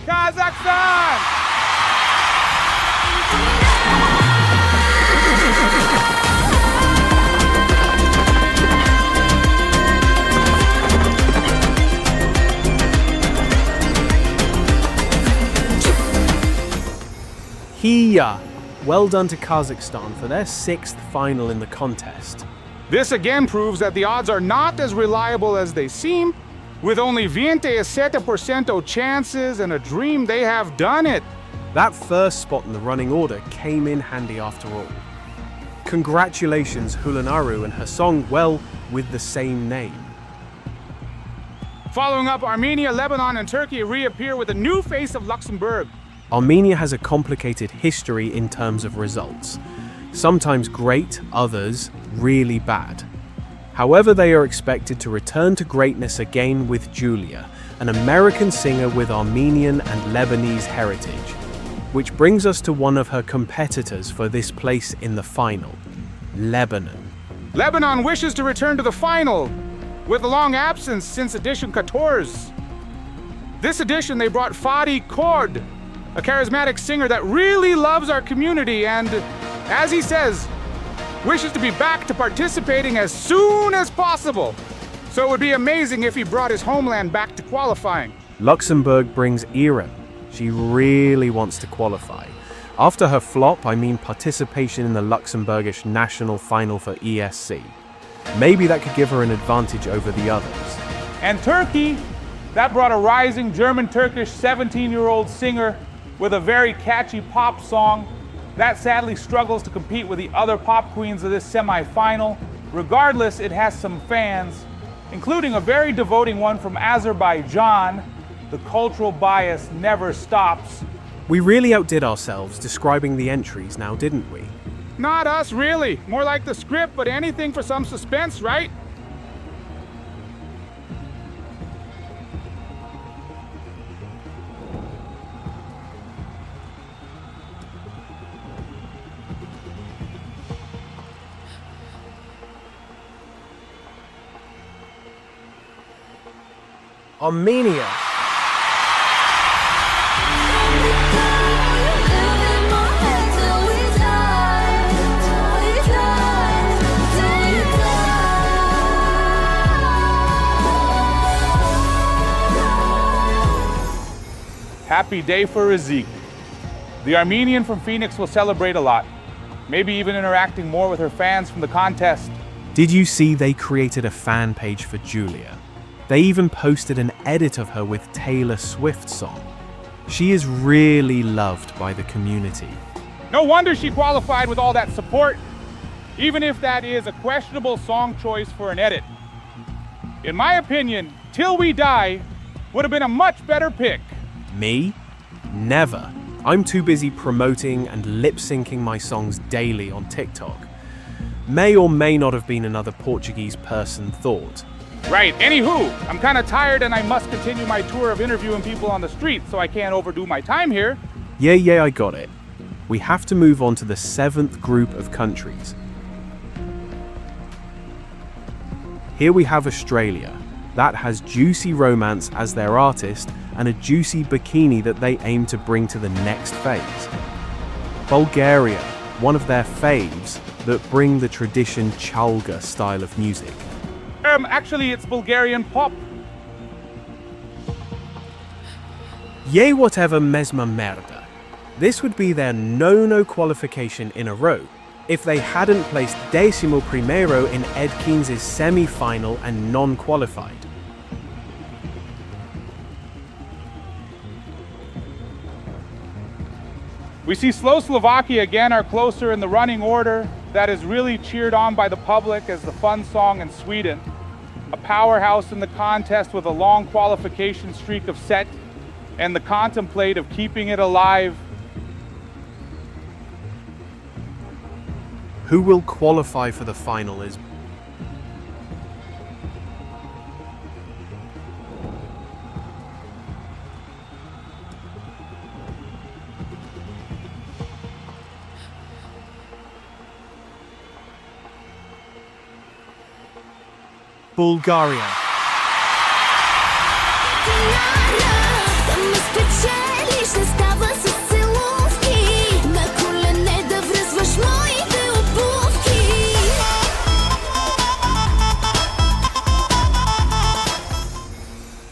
Kazakhstan! Hiya! Well done to Kazakhstan for their 6th final in the contest. This again proves that the odds are not as reliable as they seem. With only 27% chances and a dream, they have done it. That first spot in the running order came in handy after all. Congratulations Hulanaru and her song, well, with the same name. Following up, Armenia, Lebanon, and Turkey reappear with a new face of Luxembourg. Armenia has a complicated history in terms of results. Sometimes great, others really bad. However, they are expected to return to greatness again with Julia, an American singer with Armenian and Lebanese heritage. Which brings us to one of her competitors for this place in the final, Lebanon. Lebanon wishes to return to the final, with a long absence since edition 14. This edition they brought Fadi Cord, a charismatic singer that really loves our community and, as he says, wishes to be back to participating as soon as possible. So it would be amazing if he brought his homeland back to qualifying. Luxembourg brings Ira. She really wants to qualify. After her flop, I mean participation in the Luxembourgish national final for ESC. Maybe that could give her an advantage over the others. And Turkey, that brought a rising German-Turkish 17-year-old singer with a very catchy pop song that sadly struggles to compete with the other pop queens of this semi-final. Regardless, it has some fans, including a very devoting one from Azerbaijan. The cultural bias never stops. We really outdid ourselves describing the entries now, didn't we? Not us, really. More like the script, but anything for some suspense, right? Armenia. Happy day for Rizik. The Armenian from Phoenix will celebrate a lot, maybe even interacting more with her fans from the contest. Did you see they created a fan page for Julia? They even posted an edit of her with Taylor Swift's song. She is really loved by the community. No wonder she qualified with all that support, even if that is a questionable song choice for an edit. In my opinion, Till We Die would have been a much better pick. Me? Never. I'm too busy promoting and lip-syncing my songs daily on TikTok. may or may not have been another Portuguese person thought. Right, anywho, I'm kind of tired and I must continue my tour of interviewing people on the street, so I can't overdo my time here. Yeah, I got it. We have to move on to the 7th group of countries. Here we have Australia. That has Juicy Romance as their artist and a Juicy Bikini that they aim to bring to the next phase. Bulgaria, one of their faves that bring the tradition chalga style of music. Actually, it's Bulgarian pop. Yay whatever mesma merda. This would be their no qualification in a row if they hadn't placed Decimo Primero in Ed Keynes' semi-final and non-qualified. We see Slovakia again are closer in the running order. That is really cheered on by the public as the fun song in Sweden. A powerhouse in the contest with a long qualification streak of set and the contemplate of keeping it alive. Who will qualify for the final is Bulgaria.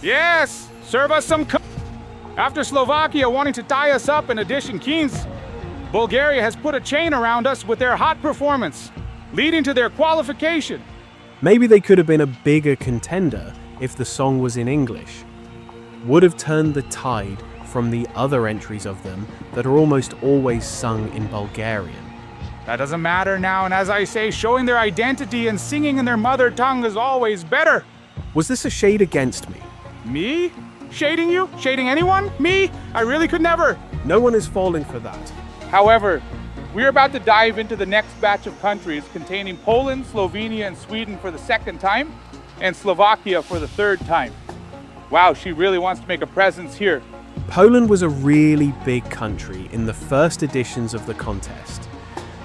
Yes, serve us some After Slovakia wanting to tie us up in addition Keynes, Bulgaria has put a chain around us with their hot performance, leading to their qualification. Maybe they could have been a bigger contender if the song was in English. Would have turned the tide from the other entries of them that are almost always sung in Bulgarian. That doesn't matter now, and as I say, showing their identity and singing in their mother tongue is always better. Was this a shade against me? Me? Shading you? Shading anyone? Me? I really could never. No one is falling for that. However, we're about to dive into the next batch of countries containing Poland, Slovenia, and Sweden for the 2nd time, and Slovakia for the 3rd time. Wow, she really wants to make a presence here. Poland was a really big country in the first editions of the contest,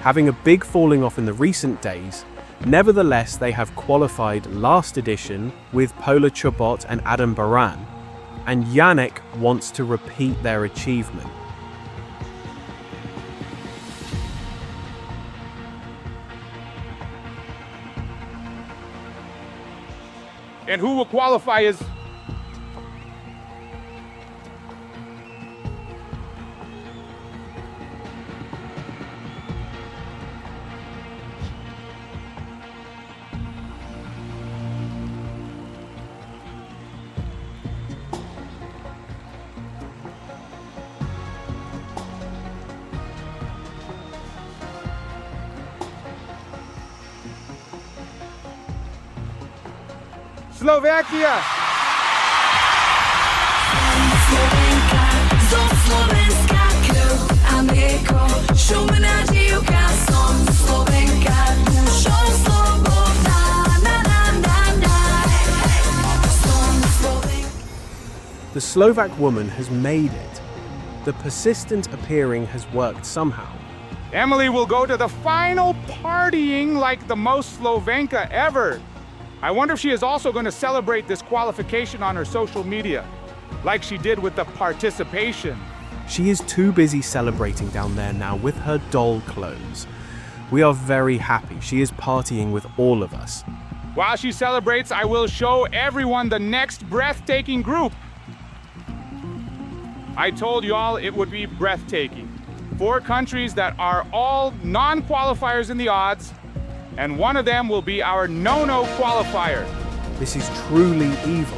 having a big falling off in the recent days. Nevertheless, they have qualified last edition with Pola Chobot and Adam Baran, and Yannick wants to repeat their achievement. And who will qualify as Slovakia. The Slovak woman has made it. The persistent appearing has worked somehow. Emily will go to the final partying like the most Slovenka ever. I wonder if she is also going to celebrate this qualification on her social media, like she did with the participation. She is too busy celebrating down there now with her doll clothes. We are very happy she is partying with all of us. While she celebrates, I will show everyone the next breathtaking group. I told y'all it would be breathtaking. 4 countries that are all non-qualifiers in the odds, and one of them will be our no-no qualifier. This is truly evil.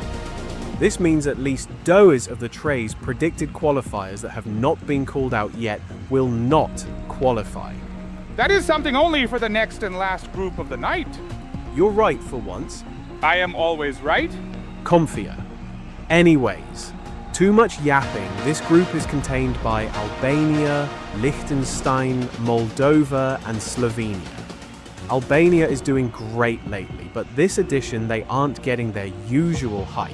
This means at least those of the trays predicted qualifiers that have not been called out yet will not qualify. That is something only for the next and last group of the night. You're right for once. I am always right. Comfia. Anyways, too much yapping. This group is contained by Albania, Liechtenstein, Moldova, and Slovenia. Albania is doing great lately, but this edition they aren't getting their usual hype,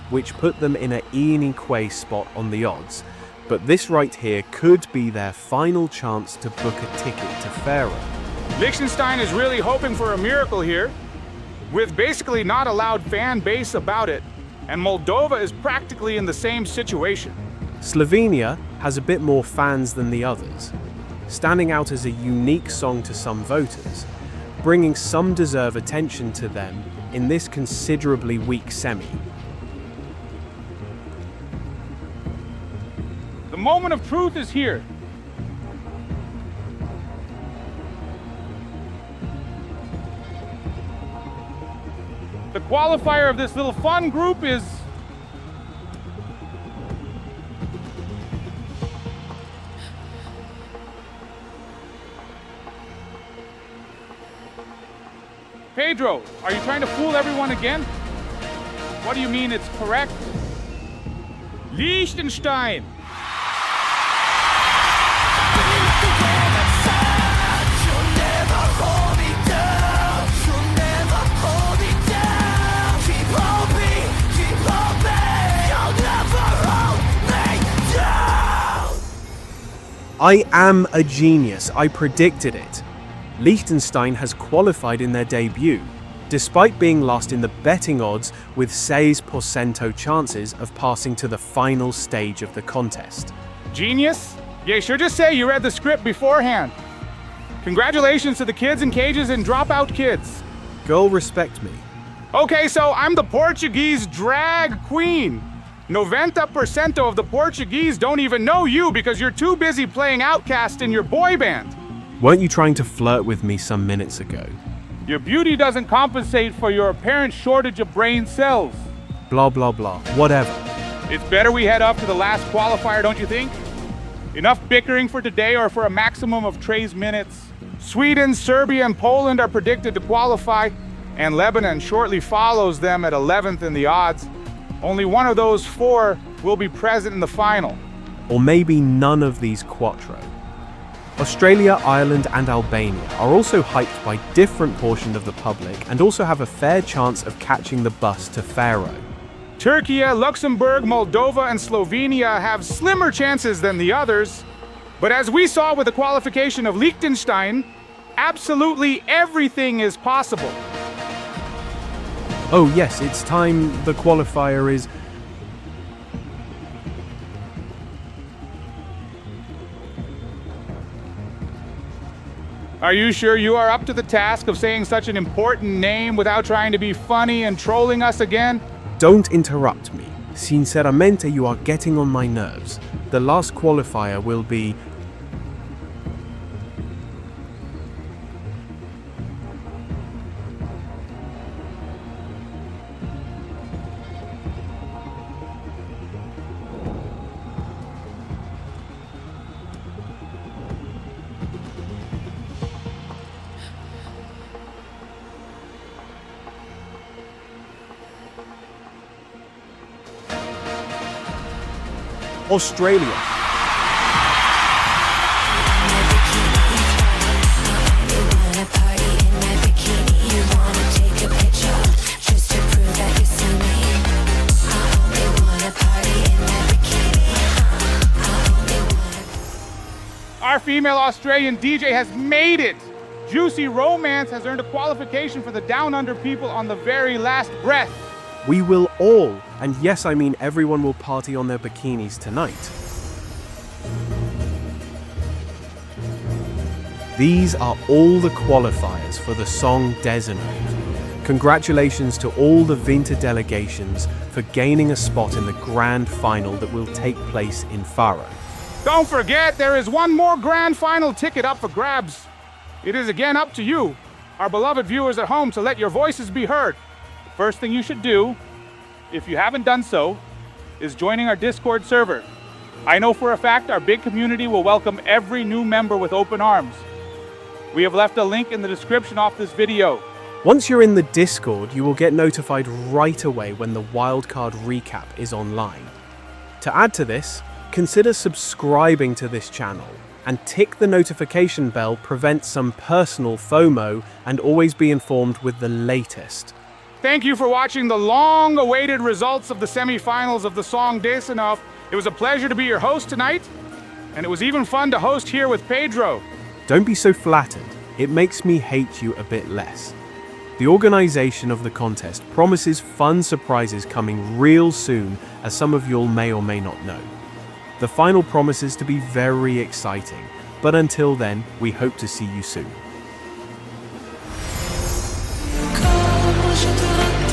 which put them in a Ienique spot on the odds. But this right here could be their final chance to book a ticket to Pharaoh. Liechtenstein is really hoping for a miracle here, with basically not a loud fan base about it, and Moldova is practically in the same situation. Slovenia has a bit more fans than the others, standing out as a unique song to some voters, bringing some deserved attention to them in this considerably weak semi. The moment of truth is here. The qualifier of this little fun group is Pedro. Are you trying to fool everyone again? What do you mean it's correct? Liechtenstein. I am a genius, I predicted it. Liechtenstein has qualified in their debut, despite being last in the betting odds with 6% chances of passing to the final stage of the contest. Genius? Yeah, sure just say you read the script beforehand. Congratulations to the kids in cages and dropout kids. Girl, respect me. Okay, so I'm the Portuguese drag queen. 90% of the Portuguese don't even know you because you're too busy playing outcast in your boy band. Weren't you trying to flirt with me some minutes ago? Your beauty doesn't compensate for your apparent shortage of brain cells. Blah, blah, blah. Whatever. It's better we head up to the last qualifier, don't you think? Enough bickering for today or for a maximum of Trey's minutes. Sweden, Serbia, and Poland are predicted to qualify, and Lebanon shortly follows them at 11th in the odds. Only one of those four will be present in the final. Or maybe none of these quattro. Australia, Ireland, and Albania are also hyped by different portions of the public and also have a fair chance of catching the bus to Pharaoh. Turkey, Luxembourg, Moldova, and Slovenia have slimmer chances than the others. But as we saw with the qualification of Liechtenstein, absolutely everything is possible. Oh yes, it's time the qualifier is... Are you sure you are up to the task of saying such an important name without trying to be funny and trolling us again? Don't interrupt me. Sinceramente, you are getting on my nerves. The last qualifier will be... Australia. Our female Australian DJ has made it! Juicy Romance has earned a qualification for the Down Under people on the very last breath. We will all, and yes, I mean everyone, will party on their bikinis tonight. These are all the qualifiers for the song Desenode. Congratulations to all the Winter delegations for gaining a spot in the grand final that will take place in Para. Don't forget, there is one more grand final ticket up for grabs. It is again up to you, our beloved viewers at home, to let your voices be heard. First thing you should do, if you haven't done so, is joining our Discord server. I know for a fact our big community will welcome every new member with open arms. We have left a link in the description of this video. Once you're in the Discord, you will get notified right away when the wildcard recap is online. To add to this, consider subscribing to this channel and tick the notification bell prevents some personal FOMO and always be informed with the latest. Thank you for watching the long-awaited results of the semi-finals of the song Des Enough. It was a pleasure to be your host tonight, and it was even fun to host here with Pedro. Don't be so flattered. It makes me hate you a bit less. The organization of the contest promises fun surprises coming real soon, as some of you'll may or may not know. The final promises to be very exciting, but until then, we hope to see you soon. Come, je te rappelle.